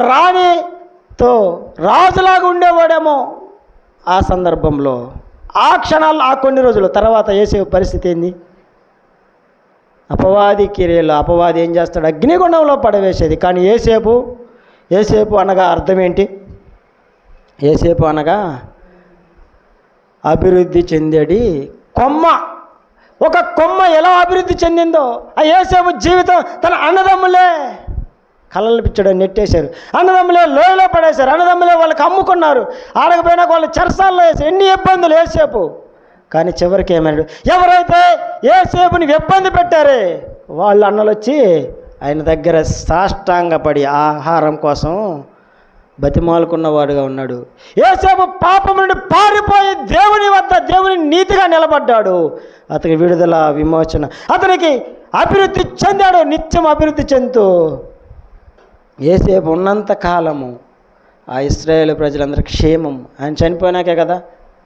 రాణితో రాజులాగా ఉండేవాడేమో ఆ సందర్భంలో, ఆ క్షణాల్లో, ఆ కొన్ని రోజులు. తర్వాత ఏసేపు పరిస్థితి ఏంది? అపవాది క్రియలు, అపవాది ఏం చేస్తాడు? అగ్నిగుండంలో పడవేసేది. కానీ ఏసేపు అనగా అర్థం ఏంటి? ఏసేపు అనగా అభివృద్ధి చెందేది కొమ్మ. ఒక కొమ్మ ఎలా అభివృద్ధి చెందిందో ఆ ఏసేపు జీవితం తన అన్నదమ్ములే కళ్ళలు పిచ్చడం నెట్టేశారు, అన్నదమ్ములే లోయలో పడేశారు, అన్నదమ్ములే వాళ్ళకి అమ్ముకున్నారు, ఆడకపోయినా వాళ్ళు చెరసాల్లో వేసారు. ఎన్ని ఇబ్బందులు ఏసేపు. కానీ చివరికి ఏమన్నాడు? ఎవరైతే ఏసేపుని ఇబ్బంది పెట్టారే వాళ్ళ అన్నలు వచ్చి ఆయన దగ్గర సాష్టాంగపడి ఆహారం కోసం బతిమాలుకున్నవాడుగా ఉన్నాడు. యోసేపు పాపం నుండి పారిపోయి దేవుని వద్ద దేవుని నీతిగా నిలబడ్డాడు. అతనికి విడుదల, విమోచన, అతనికి అభివృద్ధి చెందాడు. నిత్యం అభివృద్ధి చెందుతూ యోసేపు ఉన్నంత కాలము ఆ ఇశ్రాయేలు ప్రజలందరూ క్షేమం. ఆయన చనిపోయినాకే కదా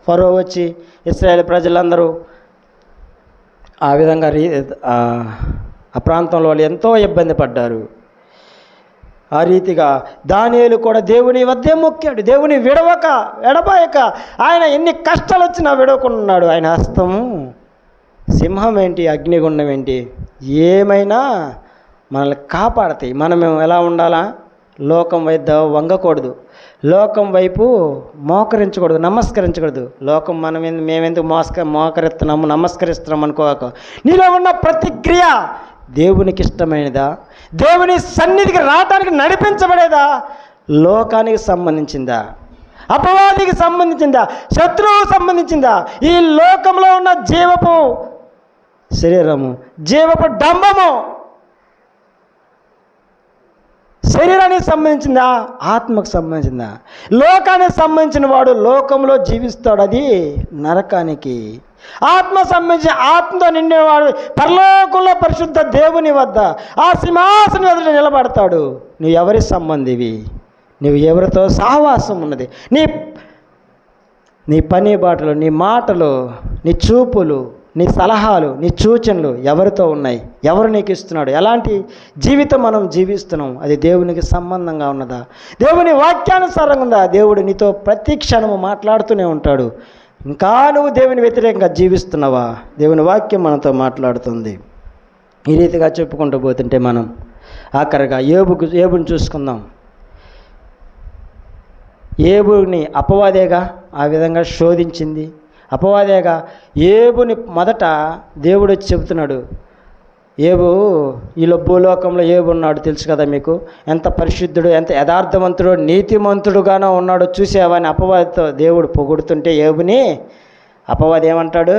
ఫరో వచ్చి ఇశ్రాయేలు ప్రజలందరూ ఆ విధంగా ఆ ప్రాంతంలో వాళ్ళు ఎంతో ఇబ్బంది పడ్డారు. ఆ రీతిగా దానియేలు కూడా దేవుని వద్దే మొక్కాడు. దేవుని ఎడబాయక ఆయన ఎన్ని కష్టాలు వచ్చినా విడవకున్నాడు. ఆయన హస్తము సింహం ఏంటి, అగ్నిగుండం ఏంటి, ఏమైనా మనల్ని కాపాడతాయి. మనం ఎలా ఉండాలా? లోకం వైపు వంగకూడదు, లోకం వైపు మోకరించకూడదు, నమస్కరించకూడదు. లోకం మేమెందుకు మోకరిస్తున్నాము, నమస్కరిస్తున్నాం అనుకోక నీలో ఉన్న ప్రతిక్రియ దేవునికి ఇష్టమైనదా, దేవుని సన్నిధికి రావటానికి నడిపించబడేదా, లోకానికి సంబంధించిందా, అపవాదికి సంబంధించిందా, శత్రువుకు సంబంధించిందా, ఈ లోకంలో ఉన్న జీవపు శరీరము, జీవపు డంబము శరీరానికి సంబంధించిందా, ఆత్మకు సంబంధించిందా? లోకానికి సంబంధించిన వాడు లోకంలో జీవిస్తాడు, అది నరకానికి. ఆత్మ సంబంధించి ఆత్మతో నిండినవాడు పరలోకంలో పరిశుద్ధ దేవుని వద్ద ఆ సింహాసనం ఎదుట నిలబడతాడు. నువ్వు ఎవరి సంబంధివి? నువ్వు ఎవరితో సహవాసం ఉన్నది? నీ పని బాటలు, నీ మాటలు, నీ చూపులు, నీ సలహాలు, నీ సూచనలు ఎవరితో ఉన్నాయి? ఎవరు నీకు ఇస్తున్నాడు? ఎలాంటి జీవితం మనం జీవిస్తున్నాం? అది దేవునికి సంబంధంగా ఉన్నదా? దేవుని వాక్యానుసారంగా ఉందా? దేవుడు నీతో ప్రతి క్షణము మాట్లాడుతూనే ఉంటాడు. ఇంకా నువ్వు దేవుని వ్యతిరేకంగా జీవిస్తున్నావా? దేవుని వాక్యం మనతో మాట్లాడుతుంది. ఈ రీతిగా చెప్పుకుంటూ పోతుంటే మనం ఆఖరిగా ఏబుని చూసుకుందాం. ఏబుని అపవాదేగా ఆ విధంగా శోధించింది. అపవాదేగా ఏబుని మొదట దేవుడు వచ్చి చెబుతున్నాడు, ఏబు ఈ భూలోకంలో ఏబు ఉన్నాడు తెలుసు కదా మీకు, ఎంత పరిశుద్ధుడు, ఎంత యథార్థవంతుడు, నీతిమంతుడుగానో ఉన్నాడు చూసావని అపవాదితో దేవుడు పొగుడుతుంటే ఏబుని అపవాది ఏమంటాడు?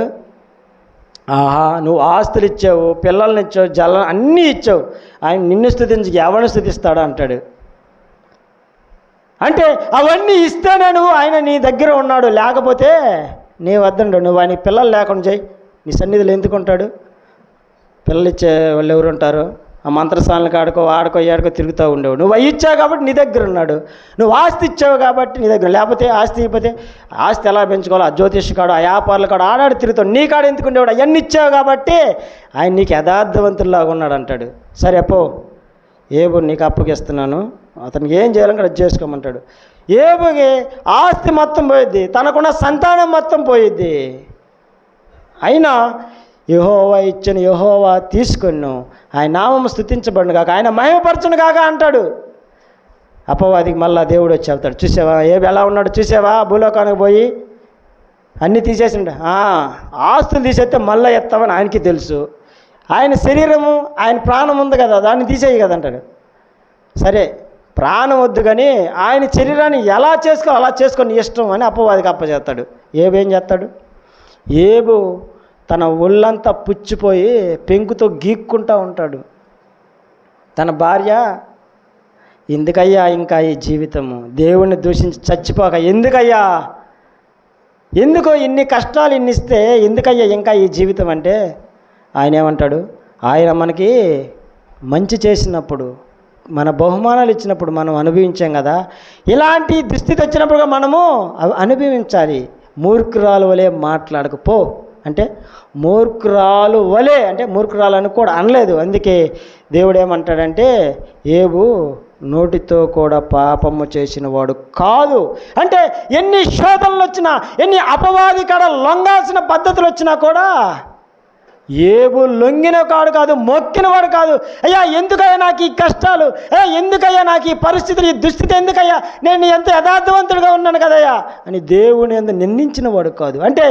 ఆహా, నువ్వు ఆస్తులు ఇచ్చావు, పిల్లల్ని ఇచ్చావు, అన్నీ ఇచ్చావు, ఆయన నిన్ను స్తుతించి ఎవరిని స్తుతిస్తాడు అంటాడు. అంటే అవన్నీ ఇస్తేనే నువ్వు ఆయన నీ దగ్గర ఉన్నాడు, లేకపోతే నీ వద్దండు. నువ్వు ఆయన పిల్లలు లేకుండా చేయి, నీ సన్నిధిలో ఎందుకుంటాడు? పిల్లలు ఇచ్చే వాళ్ళు ఎవరు ఉంటారు? ఆ మంత్రస్థానాలకు ఆడుకో తిరుగుతూ ఉండేవాడు. నువ్వు అవి ఇచ్చావు కాబట్టి నీ దగ్గర ఉన్నాడు. నువ్వు ఆస్తి ఇచ్చావు కాబట్టి నీ దగ్గర, లేకపోతే ఆస్తి ఇవ్వకపోతే ఆస్తి ఎలా పెంచుకోవాలో ఆ జ్యోతిష్ కాడు, ఆ వ్యాపారుల కాడు ఆడాడు తిరుగుతాడు. నీ కాడు ఎందుకు ఉండేవాడు? అవన్నీ ఇచ్చావు కాబట్టి ఆయన నీకు యథార్థవంతుల్లాగా ఉన్నాడు అంటాడు. సరే అప్పో ఏబు నీకు అప్పగిస్తున్నాను, అతనికి ఏం చేయాలని అది చేసుకోమంటాడు. ఏబుకి ఆస్తి మొత్తం పోయిద్ది, తనకున్న సంతానం మొత్తం పోయిద్ది. అయినా యెహోవా ఇచ్చిన యెహోవా తీసుకొను, ఆయన నామము స్తుతించబడును కాక, ఆయన మహిమపరచును కాక అంటాడు. అపవాదికి మళ్ళా దేవుడు వచ్చి చెప్తాడు, చూసావా ఏబు ఎలా ఉన్నాడు, చూసావా భూలోకానికి పోయి అన్నీ తీసేసిండు. ఆస్తులు తీసేస్తే మళ్ళీ ఎత్తామని ఆయనకి తెలుసు. ఆయన శరీరము, ఆయన ప్రాణం ఉంది కదా, దాన్ని తీసేయి కదంటాడు. సరే ప్రాణం వద్దు కానీ ఆయన శరీరాన్ని ఎలా చేసుకో అలా చేసుకొని ఇష్టం అని అపవాదికి అప్పచేస్తాడు. ఏబేం చేస్తాడు? ఏబు తన ఒళ్ళంతా పుచ్చిపోయి పెంకుతో గీక్కుంటూ ఉంటాడు. తన భార్య, ఎందుకయ్యా ఇంకా ఈ జీవితము, దేవుణ్ణి దూషించి చచ్చిపోక ఎందుకయ్యా, ఎందుకో ఇన్ని కష్టాలు ఇన్ని ఇస్తే ఎందుకయ్యా ఇంకా ఈ జీవితం అంటే, ఆయన ఏమంటాడు? ఆయన మనకి మంచి చేసినప్పుడు, మన బహుమానాలు ఇచ్చినప్పుడు మనం అనుభవించాం కదా, ఇలాంటి దుస్థితి వచ్చినప్పుడు మనము అనుభవించాలి. మూర్ఖురాలు వలె మాట్లాడకపో అంటే, మూర్ఖురాలు వలె అంటే మూర్ఖురాలు అని కూడా అనలేదు. అందుకే దేవుడు ఏమంటాడంటే, ఏబు నోటితో కూడా పాపము చేసిన వాడు కాదు అంటే, ఎన్ని శోధనలు వచ్చినా, ఎన్ని అపవాది కాడ లొంగాల్సిన పద్ధతులు వచ్చినా కూడా ఏబు లొంగిన వాడు కాదు, మొక్కినవాడు కాదు. అయ్యా ఎందుకయ్యా నాకు ఈ కష్టాలు, ఎందుకయ్యా నాకు ఈ పరిస్థితులు, ఈ దుస్థితి ఎందుకయ్యా, నేను ఎంత యథార్థవంతుడిగా ఉన్నాను కదయ్యా అని దేవుని ఎంత నిందించిన వాడు కాదు. అంటే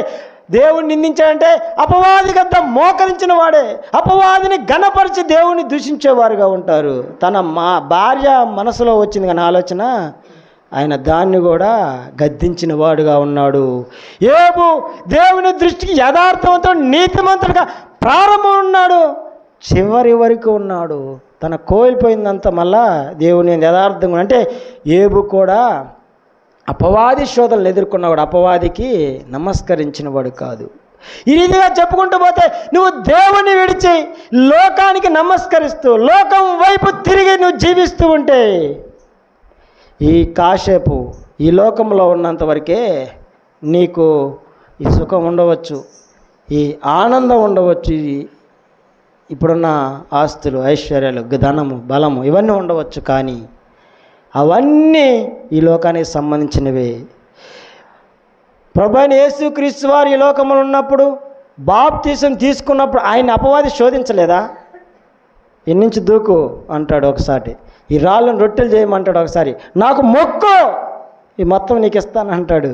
దేవుని నిందించాడంటే అపవాది గద్ద మోకరించిన వాడే, అపవాదిని ఘనపరిచి దేవుని దూషించేవారుగా ఉంటారు. తన భార్య మనసులో వచ్చింది కానీ ఆలోచన, ఆయన దాన్ని కూడా గద్దించిన వాడుగా ఉన్నాడు. ఏబు దేవుని దృష్టికి యథార్థవంతుడు, నీతిమంతుడుగా ప్రారంభం ఉన్నాడు, చివరి వరకు ఉన్నాడు. తన కోల్పోయిందంతా మళ్ళా దేవుని యథార్థంగా. అంటే ఏబు కూడా అపవాది శోధనలు ఎదుర్కొన్నవాడు, అపవాదికి నమస్కరించిన వాడు కాదు. ఈ రీతిగా చెప్పుకుంటూ పోతే నువ్వు దేవుని విడిచి లోకానికి నమస్కరిస్తూ లోకం వైపు తిరిగి నువ్వు జీవిస్తూ ఉంటే ఈ కాసేపు ఈ లోకంలో ఉన్నంత వరకే నీకు ఈ సుఖం ఉండవచ్చు, ఈ ఆనందం ఉండవచ్చు, ఇప్పుడున్న ఆస్తులు, ఐశ్వర్యాలు, ధనము, బలము ఇవన్నీ ఉండవచ్చు. కానీ అవన్నీ ఈ లోకానికి సంబంధించినవే. ప్రభువైన యేసుక్రీస్తు వారు ఈ లోకంలో ఉన్నప్పుడు బాప్తీసం తీసుకున్నప్పుడు ఆయన అపవాది శోధించలేదా? ఎన్నించి దూకు అంటాడు ఒకసారి, ఈ రాళ్ళను రొట్టెలు చేయమంటాడు ఒకసారి, నాకు మొక్కు ఈ మొత్తం నీకు ఇస్తాను అంటాడు.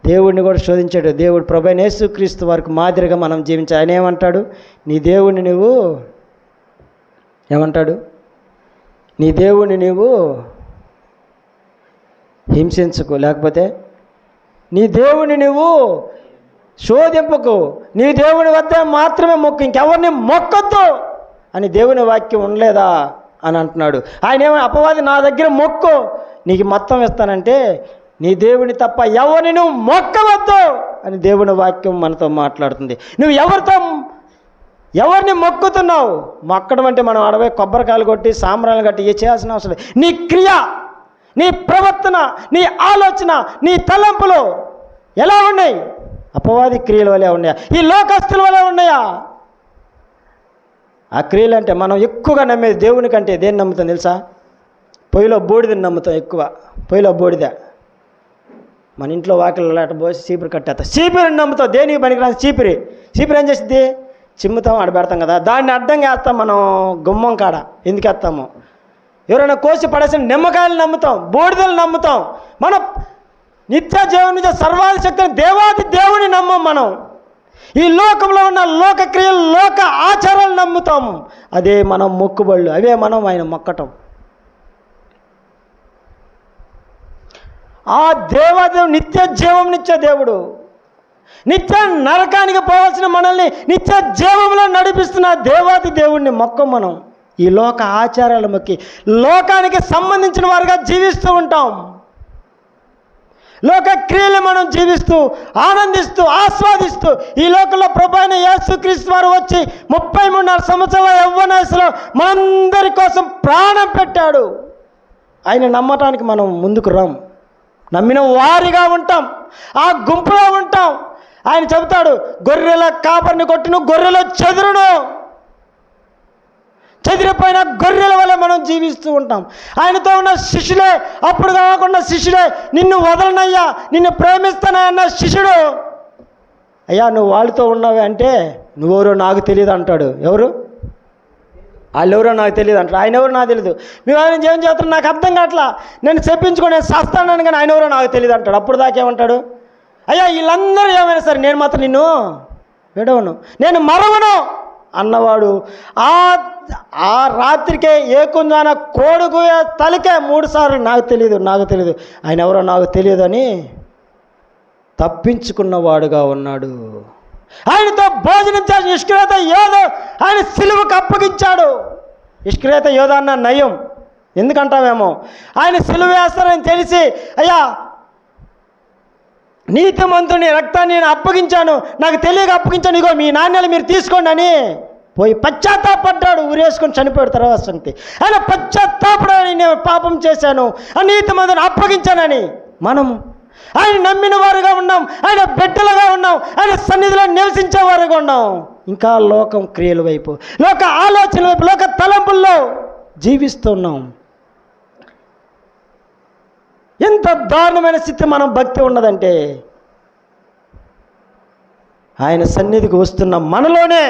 దేవుడిని కూడా శోధించాడు. దేవుడు ప్రభువైన యేసుక్రీస్తు వారికి మాదిరిగా మనం జీవించాలి. ఆయన ఏమంటాడు? నీ దేవుడిని నువ్వు ఏమంటాడు? నీ దేవుడిని నువ్వు హింసించకు, లేకపోతే నీ దేవుని నువ్వు శోధింపకు, నీ దేవుని వద్ద మాత్రమే మొక్కు, ఇంకెవరిని మొక్కొద్దు అని దేవుని వాక్యం ఉండలేదా అని అంటున్నాడు. ఆయన ఏమో అపవాది నా దగ్గర మొక్కు నీకు మొత్తం ఇస్తానంటే, నీ దేవుని తప్ప ఎవరిని నువ్వు మొక్కవద్దు అని దేవుని వాక్యం మనతో మాట్లాడుతుంది. నువ్వు ఎవరిని మొక్కుతున్నావు? మొక్కడం అంటే మనం అడవై కొబ్బరికాయలు కొట్టి సాంబ్రాలు కట్టి ఏ చేయాల్సిన అవసరం లేదు. నీ క్రియ, నీ ప్రవర్తన, నీ ఆలోచన, నీ తలంపులు ఎలా ఉన్నాయి? అపవాది క్రియల వలె ఉన్నాయా? ఈ లోకస్తుల వలె ఉన్నాయా? ఆ క్రియలు అంటే మనం ఎక్కువగా నమ్మేది దేవుని కంటే దేన్ని నమ్ముతాం తెలుసా? పొయ్యిలో బూడిదని నమ్ముతాం ఎక్కువ. పొయ్యిలో బూడిద మన ఇంట్లో వాకిలు అట్ట పోసి చీపురు కట్టేస్తాం. చీపురిని నమ్ముతాం, దేనికి పనికిరాని చీపురి. చీపురు ఏం చేస్తుంది? చిమ్ముతాం, ఆడ పెడతాం కదా, దాన్ని అడ్డంగా వేస్తాం మనం గుమ్మం కాడ. ఎందుకు వేస్తాము? ఎవరైనా కోసి పడేసిన నిమ్మకాయలు నమ్ముతాం, బూడిదలు నమ్ముతాం. మనం నిత్య జీవన సర్వాది శక్తిని దేవాది దేవుని నమ్మం. మనం ఈ లోకంలో ఉన్న లోక క్రియలు, లోక ఆచారాలు నమ్ముతాము. అదే మనం మొక్కుబళ్ళు, అవే మనం ఆయన మొక్కటం. ఆ దేవాదేవుడు నిత్య జీవంనిచ్చే దేవుడు, నిత్య నరకానికి పోవాల్సిన మనల్ని నిత్య జీవంలో నడిపిస్తున్న దేవాది దేవుడిని మొక్కం. మనం ఈ లోక ఆచారాలు మొక్కి లోకానికి సంబంధించిన వారుగా జీవిస్తూ ఉంటాం. లోక క్రియలు మనం జీవిస్తూ ఆనందిస్తూ ఆస్వాదిస్తూ ఈ లోకంలో ప్రభు అయిన యేసుక్రీస్తు వారు వచ్చి 33.5 సంవత్సరాల యవ్వన వయసులో మనందరి కోసం ప్రాణం పెట్టాడు. ఆయన నమ్మటానికి మనం ముందుకు రాం, నమ్మిన వారిగా ఉంటాం, ఆ గుంపులో ఉంటాం. ఆయన చెబుతాడు, గొర్రెల కాపరిని కొట్టును, గొర్రెల చెదిరిపోయిన గొర్రెల వల్ల మనం జీవిస్తూ ఉంటాం. ఆయనతో ఉన్న శిష్యులే, అప్పుడు కాకుండా శిష్యులే, నిన్ను వదలనయ్యా, నిన్ను ప్రేమిస్తానన్న శిష్యుడు, అయ్యా నువ్వు వాళ్ళతో ఉన్నావే అంటే నువ్వెవరో నాకు తెలియదు అంటాడు. ఎవరు వాళ్ళెవరో నాకు తెలియదు అంటాడు. ఆయన ఎవరో నాకు తెలియదు. మేము ఆయన ఏం చేస్తాడు నాకు అర్థం కావట్లా, నేను చెప్పించుకొని నేను సస్తానని, కానీ ఆయన ఎవరో నాకు తెలియదు అంటాడు. అప్పుడు దాకేమంటాడు, అయ్యా వీళ్ళందరూ ఏమైనా సరే నేను మాత్రం నిన్ను విడవను, నేను మరవను అన్నవాడు ఆ రాత్రికే ఏకుందాన కోడుకు తలకే 3 సార్లు నాకు తెలియదు ఆయన ఎవరో నాకు తెలియదు అని తప్పించుకున్నవాడుగా ఉన్నాడు. ఆయనతో భోజనం చేసిన ఇష్క్రేత యోధ ఆయన సిలువకు అప్పగించాడు. ఇష్క్రేత యోధ అన్న నయం ఎందుకంటావేమో, ఆయన సిలువ వేస్తారని తెలిసి, అయ్యా నీతిమంతుని రక్తాన్ని నేను అప్పగించాను, నాకు తెలియక అప్పగించాను, ఇగో మీ నాణ్యాలు మీరు తీసుకోండి అని పోయి పశ్చాత్తాపడ్డాడు. ఊరేసుకొని చనిపోయాడు తర్వాత సంగతి. ఆయన పశ్చాత్తాపడని, నేను పాపం చేశాను, నీతిమంతుని అప్పగించానని మనము ఆయన నమ్మిన వారుగా ఉన్నాం, ఆయన బిడ్డలుగా ఉన్నాం, ఆయన సన్నిధిలో నివసించేవారుగా ఉన్నాం. ఇంకా లోకం క్రియల వైపు, లోక ఆలోచనల వైపు, లోక తలంపుల్లో జీవిస్తున్నాం. ఎంత దారుణమైన స్థితి మనం భక్తి ఉన్నదంటే, ఆయన సన్నిధికి వస్తున్న మనలోనే,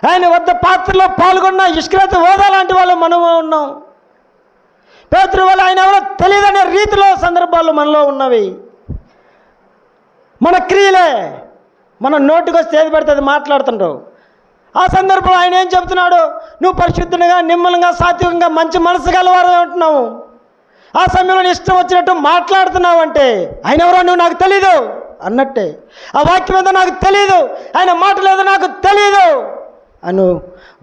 ఆయన వద్ద పాత్రలో పాల్గొన్న ఇష్క్రేత యోధ లాంటి వాళ్ళు మనము ఉన్నాం. పేతురు వల్ల ఆయన ఎవరో తెలియదనే రీతిలో సందర్భాలు మనలో ఉన్నవి. మన క్రియలే, మన నోటికి వస్తే ఏది పడితే అది మాట్లాడుతుంటావు. ఆ సందర్భంలో ఆయన ఏం చెబుతున్నాడు, నువ్వు పరిశుద్ధంగా, నిమ్మలంగా, సాత్వికంగా, మంచి మనసు గలవారు ఉంటున్నావు. ఆ సమయంలో ఇష్టం వచ్చినట్టు మాట్లాడుతున్నావు అంటే ఆయన ఎవరో నువ్వు నాకు తెలీదు అన్నట్టే. ఆ వాక్యం ఏదో నాకు తెలీదు, ఆయన మాటలు ఏదో నాకు తెలీదు అను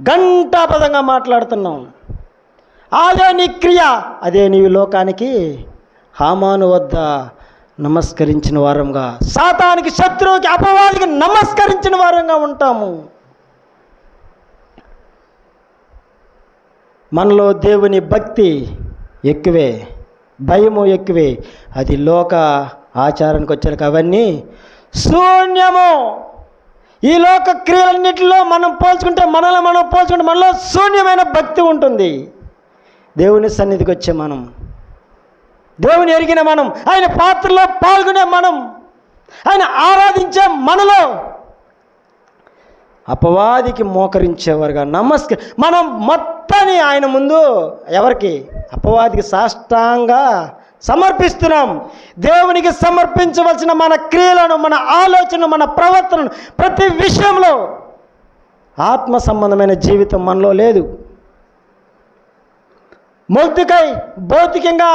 గంటాపదంగా మాట్లాడుతున్నావు. అదే నీ క్రియ, అదే నీవు లోకానికి హామాను వద్ద నమస్కరించిన వారంగా, సాతానికి, శత్రువుకి, అపవాదికి నమస్కరించిన వారంగా ఉంటాము. మనలో దేవుని భక్తి ఎక్కువే, భయము ఎక్కువే. అది లోక ఆచారానికి వచ్చాక అవన్నీ శూన్యము. ఈ లోక క్రియలన్నింటిలో మనం పోల్చుకుంటే, మనలో శూన్యమైన భక్తి ఉంటుంది. దేవుని సన్నిధికి వచ్చే మనం, దేవుని ఎరిగిన మనం, ఆయన పాత్రలో పాల్గొనే మనం, ఆయన ఆరాధించే మనలో అపవాదికి మోకరించేవారుగా మనం మొత్తాన్ని ఆయన ముందు ఎవరికి, అపవాదికి సాష్టాంగా సమర్పిస్తున్నాం. దేవునికి సమర్పించవలసిన మన క్రియలను, మన ఆలోచనను, మన ప్రవర్తనను, ప్రతి విషయంలో ఆత్మ సంబంధమైన జీవితం మనలో లేదు. మొర్దెకై భౌతికంగా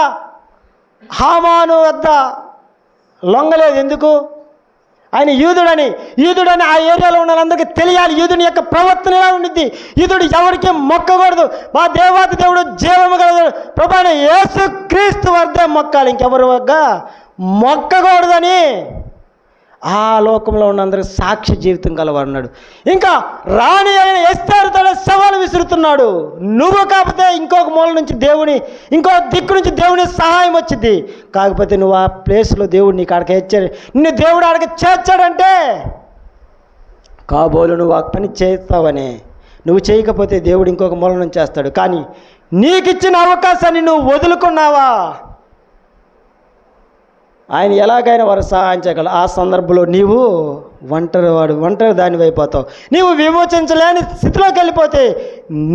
హామాను వద్ద లొంగలేదు. ఎందుకు? ఆయన యూదుడని ఆ ఏరియాలో ఉన్న వాళ్ళందరికీ తెలియాలి యూదుని యొక్క ప్రవర్తన ఎలా ఉండిద్ది. యూదుడు ఎవరికి మొక్కకూడదు. మా దేవాతి దేవుడు జీవము గల ప్రభువైన యేసుక్రీస్తు వద్దే మొక్కాలి, ఇంకెవరి వద్ద మొక్కకూడదని ఆ లోకంలో ఉన్నందరికి సాక్షి జీవితం కలవాడు. ఇంకా రాణి అయిన ఎస్తేరుతో సవాలు విసురుతున్నాడు. నువ్వు కాకపోతే ఇంకొక మూల నుంచి దేవుని, ఇంకో దిక్కు నుంచి దేవుని సహాయం వచ్చింది. కాకపోతే నువ్వు ఆ ప్లేస్లో దేవుడు నీకు ఆడకి హెచ్చాడు, నిన్ను దేవుడు ఆడకి చేర్చాడంటే కాబోలు నువ్వు ఆ పని చేస్తావని. నువ్వు చేయకపోతే దేవుడు ఇంకొక మూల నుంచి చేస్తాడు. కానీ నీకు ఇచ్చిన అవకాశాన్ని నువ్వు వదులుకున్నావా? ఆయన ఎలాగైనా వారు సహాయం చేయగలరు. ఆ సందర్భంలో నీవు ఒంటరి దానివైపోతావు. నీవు విమోచించలేని స్థితిలోకి వెళ్ళిపోతే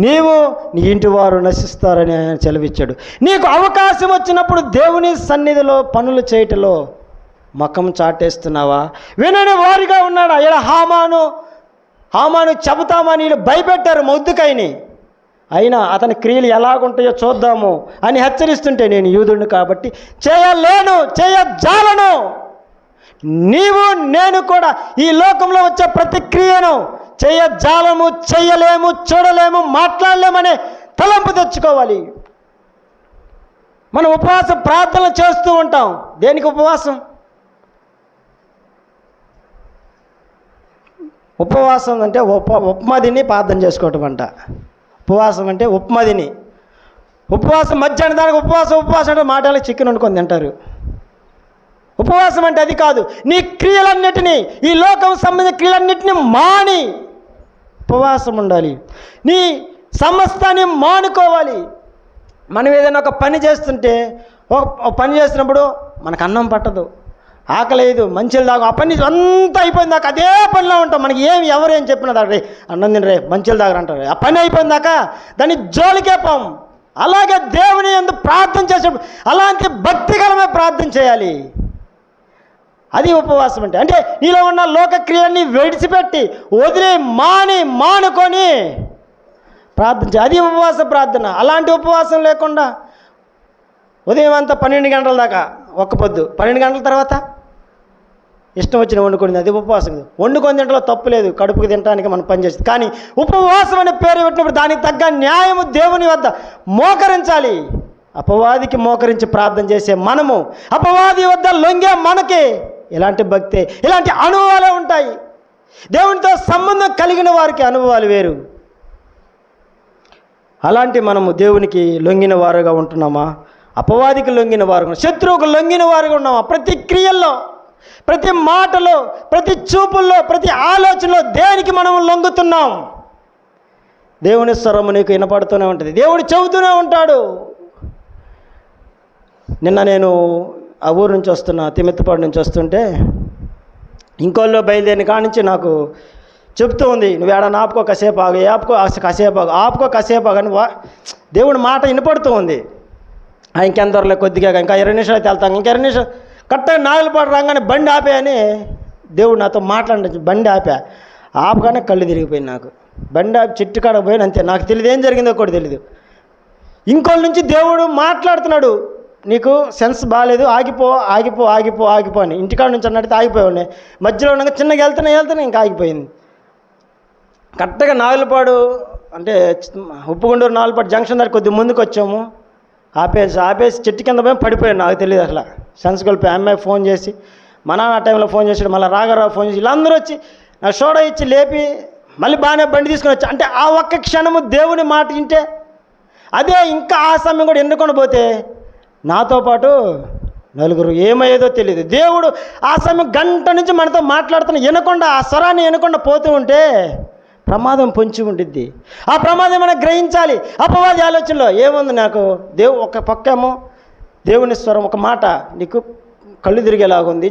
నీవు నీ ఇంటి వారు నశిస్తారని ఆయన సెలవిచ్చాడు. నీకు అవకాశం వచ్చినప్పుడు దేవుని సన్నిధిలో పనులు చేయటంలో ముఖం చాటేస్తున్నావా? వినని వారిగా ఉన్నాడా? ఇలా హామాను చెబుతామని వీళ్ళు భయపెట్టారు మొర్దెకైని. అయినా అతని క్రియలు ఎలాగుంటాయో చూద్దాము అని హెచ్చరిస్తుంటే, నేను యూదుడిని కాబట్టి చేయజాలను. నీవు నేను కూడా ఈ లోకంలో వచ్చే ప్రతి క్రియను చేయజాలము, చేయలేము, చూడలేము, మాట్లాడలేమనే తలంపు తెచ్చుకోవాలి. మనం ఉపవాస ప్రార్థనలు చేస్తూ ఉంటాం. దేనికి ఉపవాసం? ఉపవాసం అంటే ఉప్మా తిని ప్రార్థన చేసుకోవటం అంట. ఉపవాసం అంటే ఉప్మా తిని, ఉపవాసం మధ్యాహ్నం దానికి ఉపవాసం అంటే మాటలకు చికెన్ వండుకొని తింటారు. ఉపవాసం అంటే అది కాదు. నీ క్రియలన్నిటినీ, ఈ లోకం సంబంధించిన క్రియలన్నిటినీ మాని ఉపవాసం ఉండాలి. నీ సమస్తాన్ని మానుకోవాలి. మనం ఏదైనా ఒక పని చేస్తుంటే, ఒక పని చేస్తున్నప్పుడు మనకు అన్నం పట్టదు, ఆకలేదు, మంచిలు తాగు, ఆ పని అంతా అయిపోయిన దాకా అదే పనిలో ఉంటాం. మనకి ఎవరు ఏం చెప్పినా దాకా అన్నం తినరే మంచిలు తాగరు అంటారు. ఆ పని అయిపోయిన దాకా దాన్ని జోలికే పోం. అలాగే దేవుని యందు ప్రార్థన చేసేప్పుడు అలాంటి భక్తిగలమే ప్రార్థన చేయాలి. అది ఉపవాసం అంటే. అంటే నీలో ఉన్న లోకక్రియల్ని విడిచిపెట్టి వదిలి మానుకొని ప్రార్థన చేయాలి. అది ఉపవాస ప్రార్థన. అలాంటి ఉపవాసం లేకుండా ఉదయం అంతా 12 గంటల దాకా ఒక్క పొద్దు, 12 గంటల తర్వాత ఇష్టం వచ్చిన వండుకొని, అది ఉపవాసం. వండుకొని తింటలో తప్పు లేదు, కడుపుకి తినడానికి మనం పనిచేస్తుంది. కానీ ఉపవాసం అనే పేరు పెట్టినప్పుడు దానికి తగ్గ న్యాయము దేవుని వద్ద మోకరించాలి. అపవాదికి మోకరించి ప్రార్థన చేసే మనము, అపవాది వద్ద లొంగే మనకి ఇలాంటి భక్తే, ఇలాంటి అనుభవాలే ఉంటాయి. దేవునితో సంబంధం కలిగిన వారికి అనుభవాలు వేరు. అలాంటి మనము దేవునికి లొంగిన వారుగా ఉంటున్నామా? అపవాదికి లొంగిన వారుగా, శత్రువుకు లొంగిన వారుగా ఉన్నామా? ప్రతి క్రియల్లో, ప్రతి మాటలో, ప్రతి చూపుల్లో, ప్రతి ఆలోచనలో దేనికి మనం లొంగుతున్నాం? దేవుని స్వరము నీకు వినపడుతూనే ఉంటుంది, దేవుడు చెబుతూనే ఉంటాడు. నిన్న నేను ఆ ఊరు నుంచి వస్తున్నా, తిమిత్తపాడు నుంచి వస్తుంటే ఇంకోళ్ళు బయలుదేరిన కాడి నుంచి నాకు చెప్తూ ఉంది, నువ్వు ఏడన్నా ఆపుకో, కాసేపు ఆగు, ఆపుకో కాసేపు ఆగు అని దేవుడు మాట వినపడుతూ ఉంది. ఇంకెందరిలో కొద్దిగా ఇంకా 20 నిమిషాలు అయితే వెళ్తాం, ఇంకా 20 నిమిషాలు కరెక్ట్గా నాగలపాడు రాగానే బండి ఆపే అని దేవుడు నాతో మాట్లాడి బండి ఆపగానే కళ్ళు తిరిగిపోయింది నాకు. బండి ఆపి చెట్టు కాడ పోయిన అంతే, నాకు తెలియదు ఏం జరిగిందో కూడా తెలియదు. ఇంకోళ్ళ నుంచి దేవుడు మాట్లాడుతున్నాడు, నీకు సెన్స్ బాగాలేదు, ఆగిపో అని. ఇంటికాడ నుంచి అన్నట్టు ఆగిపోయి మధ్యలో ఉండగా చిన్నగా వెళ్తున్నా ఇంకా ఆగిపోయింది. కరెక్ట్గా నాగులపాడు అంటే ఉప్పుగుండూరు నాగులపాడు జంక్షన్ దగ్గర కొద్దిగా ముందుకు వచ్చాము. ఆపేసి చెట్టు కింద పోయి పడిపోయాను. నాకు తెలియదు అసలు, సెన్స్ కోల్పోయి. అమ్మాయి ఫోన్ చేసి, మా నాన్న ఆ టైంలో ఫోన్ చేసాడు, మళ్ళీ రాఘరావు ఫోన్ చేసి, వీళ్ళందరూ వచ్చి నా సోడా ఇచ్చి లేపి మళ్ళీ బాగానే బండి తీసుకొని వచ్చి. అంటే ఆ ఒక్క క్షణము దేవుని మాట వింటే, అదే ఇంకా ఆ సమయం కూడా ఎన్నుకొని పోతే నాతో పాటు నలుగురు ఏమయ్యేదో తెలియదు. దేవుడు ఆ సమయం గంట నుంచి మనతో మాట్లాడుతున్న వినకుండా, ఆ స్వరాన్ని వినకుండా పోతూ ఉంటే ప్రమాదం పొంచి ఉంటుంది. ఆ ప్రమాదం మనం గ్రహించాలి. అపవాది ఆలోచనలో ఏముంది, నాకు ఒక పక్కేమో దేవుని స్వరం ఒక మాట, నీకు కళ్ళు తిరిగేలాగుంది,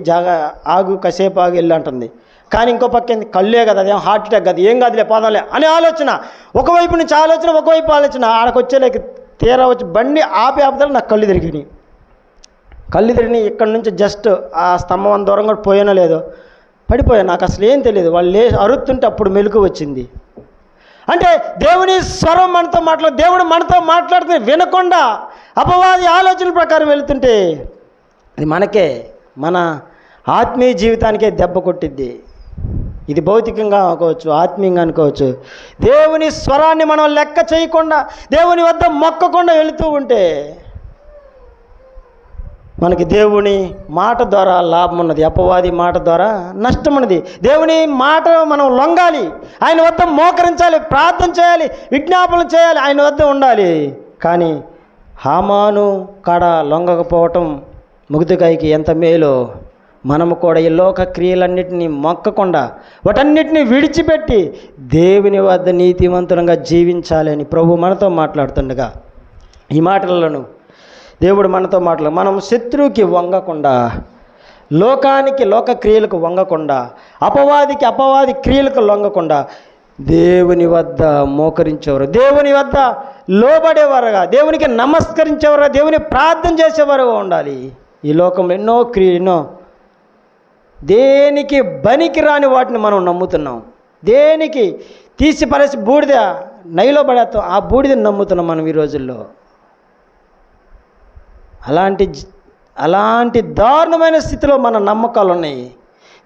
ఆగు, కాసేపు ఆగు, వెళ్ళి అంటుంది. కానీ ఇంకో పక్క ఏంది, కళ్ళే కదా, అదేం హార్ట్ అటాక్ కదా, ఏం కాదులే, పోదాంలే అనే ఆలోచన. ఒకవైపు నుంచి ఆలోచన, ఒకవైపు ఆలోచన. ఆడకొచ్చేలేక తీరా వచ్చి బండి ఆపేపదలు నాకు కళ్ళు తిరిగినాయి. ఇక్కడ నుంచి జస్ట్ ఆ స్తంభం దూరం కూడా పోయానో లేదో పడిపోయాను. నాకు అసలు ఏం తెలియదు. వాళ్ళు అరుతుంటే అప్పుడు మెలకు వచ్చింది. అంటే దేవుని స్వరం మనతో దేవుడు మనతో మాట్లాడుతూ వినకుండా అపవాది ఆలోచనల ప్రకారం వెళుతుంటే అది మనకే, మన ఆత్మీయ జీవితానికే దెబ్బ కొట్టిద్ది. ఇది భౌతికంగా అనుకోవచ్చు, ఆత్మీయంగా అనుకోవచ్చు. దేవుని స్వరాన్ని మనం లెక్క చేయకుండా, దేవుని వద్ద మొక్కకుండా వెళుతూ ఉంటే మనకి దేవుని మాట ద్వారా లాభం ఉన్నది, అపవాది మాట ద్వారా నష్టం ఉన్నది. దేవుని మాట మనం లొంగాలి, ఆయన వద్ద మోకరించాలి, ప్రార్థన చేయాలి, విజ్ఞాపనలు చేయాలి, ఆయన వద్ద ఉండాలి. కానీ హామాను కాడ లొంగకపోవటం ముగ్ధకాయికి ఎంత మేలో మనము కూడా ఈ లోక క్రియలన్నిటినీ మొక్కకుండా వాటన్నిటిని విడిచిపెట్టి దేవుని వద్ద నీతివంతులంగా జీవించాలి అని ప్రభు మనతో మాట్లాడుతుండగా ఈ మాటలను దేవుడు మనతో మనం శత్రువుకి వంగకుండా, లోకానికి లోక క్రియలకు వంగకుండా, అపవాది క్రియలకు లొంగకుండా దేవుని వద్ద మోకరించేవారు, దేవుని వద్ద లోబడేవారుగా, దేవునికి నమస్కరించేవారుగా, దేవుని ప్రార్థన చేసేవారుగా ఉండాలి. ఈ లోకంలో ఎన్నో క్రియలు, దేనికి బనికి రాని వాటిని మనం నమ్ముతున్నాం. దేనికి తీసి పరేసి బూడిద నైలో పడేస్తాం, ఆ బూడిదని నమ్ముతున్నాం మనం ఈ రోజుల్లో. అలాంటి దారుణమైన స్థితిలో మన నమ్మకాలు ఉన్నాయి.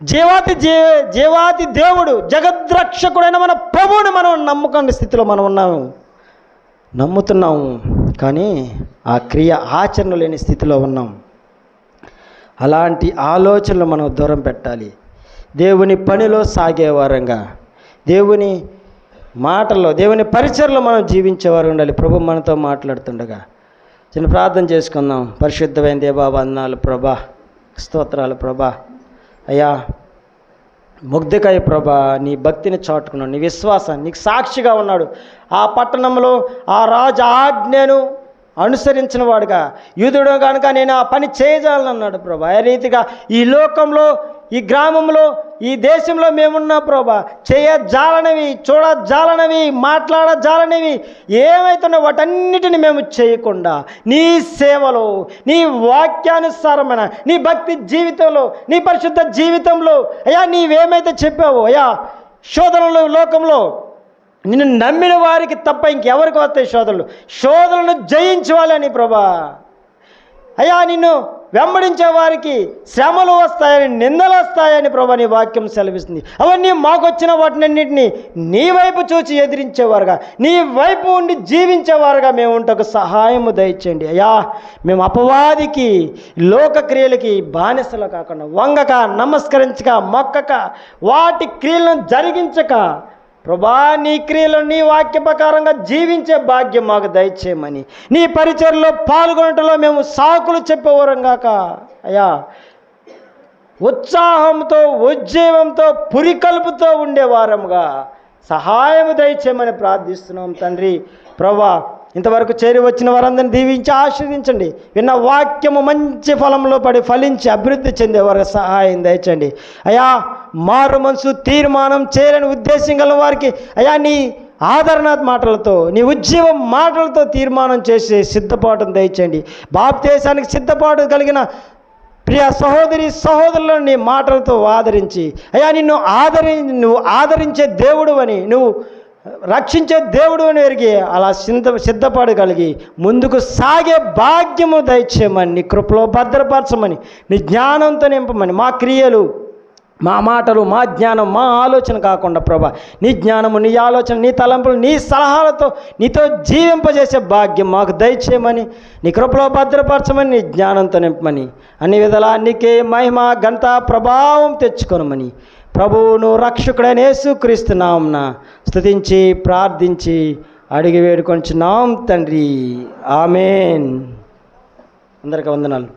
జీవాతి దేవుడు, జగద్రక్షకుడైన మన ప్రభువుని మనం నమ్మకం స్థితిలో మనం నమ్ముతున్నాము. కానీ ఆ క్రియ ఆచరణ లేని స్థితిలో ఉన్నాం. అలాంటి ఆలోచనలు మనం దూరం పెట్టాలి. దేవుని పనిలో సాగే వారంగా, దేవుని మాటల్లో, దేవుని పరిచర్లో మనం జీవించేవారు ఉండాలి. ప్రభు మనతో మాట్లాడుతుండగా చిన్న ప్రార్థన చేసుకుందాం. పరిశుద్ధమైన దేవా వందనాలు ప్రభా, స్తోత్రాలు ప్రభా. అయ్యా మొర్దెకై ప్రభా నీ భక్తిని చాటుకున్నాడు, నీ విశ్వాసాన్ని, నీకు సాక్షిగా ఉన్నాడు. ఆ పట్టణంలో ఆ రాజు ఆజ్ఞను అనుసరించిన వాడుగా, యూదుడు కనుక నేను ఆ పని చేయజాలన్నాడు ప్రభా. ఆ రీతిగా ఈ లోకంలో, ఈ గ్రామంలో, ఈ దేశంలో మేమున్నా ప్రభా, చేయజాలనివి, చూడజాలనివి, మాట్లాడజాలనివి ఏమైతున్నా వాటన్నిటిని మేము చేయకుండా నీ సేవలో, నీ వాక్యానుసారమైన నీ భక్తి జీవితంలో, నీ పరిశుద్ధ జీవితంలో అయ్యా నీవేమైతే చెప్పావో అయ్యా, శోధనలు లోకంలో నిన్ను నమ్మిన వారికి తప్ప ఇంకెవరికి వస్తాయి శోధనలు? శోధనలను జయించాలని ప్రభా. అయ్యా నిన్ను వెంబడించే వారికి శ్రమలు వస్తాయని, నిందలు వస్తాయని ప్రభా నీ వాక్యం సెలవిస్తుంది. అవన్నీ మాకొచ్చిన వాటినన్నింటినీ నీ వైపు చూచి ఎదిరించేవారుగా, నీ వైపు ఉండి జీవించేవారుగా మేము ఉంటకు సహాయము దయచేయండి అయ్యా. మేము అపవాదికి, లోకక్రియలకి బానిసలు కాకుండా, వంగక, నమస్కరించక, మొక్కక, వాటి క్రియలను జరిగించక ప్రభా నీ క్రియలను నీ వాక్య ప్రకారంగా జీవించే భాగ్యం మాకు దయచేయమని, నీ పరిచర్లో పాల్గొనటంలో మేము సాకులు చెప్పేవారం గాక అయ్యా, ఉత్సాహంతో, ఉజ్జీవంతో, పురికల్పుతో ఉండేవారంగా సహాయము దయచేయమని ప్రార్థిస్తున్నాం తండ్రి. ప్రభా ఇంతవరకు చేరి వచ్చిన వారందరిని దీవించి ఆశీర్వదించండి. విన్న వాక్యము మంచి ఫలంలో పడి ఫలించి అభివృద్ధి చెందేవారు సహాయం దయచండి అయ్యా. మారు మనసు తీర్మానం చేయాలని ఉద్దేశం గల వారికి అయ్యా నీ ఆదరణ మాటలతో, నీ ఉజ్జీవం మాటలతో తీర్మానం చేసే సిద్ధపాటును దయచేయండి. బాప్తీసానికి సిద్ధపాటు కలిగిన ప్రియ సహోదరి సహోదరులను నీ మాటలతో ఆదరించి అయ్యా నువ్వు ఆదరించే దేవుడు అని, నువ్వు రక్షించే దేవుడు అని ఎరిగి అలా సిద్ధపడగలిగి ముందుకు సాగే భాగ్యము దయచేయమని, నీ కృపలో భద్రపరచమని, నీ జ్ఞానంతో నింపమని, మా క్రియలు, మా మాటలు, మా జ్ఞానం, మా ఆలోచన కాకుండా ప్రభా నీ జ్ఞానము, నీ ఆలోచన, నీ తలంపులు, నీ సలహాలతో నీతో జీవింపజేసే భాగ్యం మాకు దయచేయమని, నీ కృపలో భద్రపరచమని, నీ జ్ఞానంతో నింపమని, అన్ని విధాలా నీకే మహిమ, ఘనత, ప్రభావం తెచ్చుకొనమని ప్రభువును రక్షకుడైన యేసుక్రీస్తు నామమున స్తుతించి ప్రార్థించి అడిగి వేడుకొంచున్నాం తండ్రి. ఆమేన్. అందరికీ వందనాలు.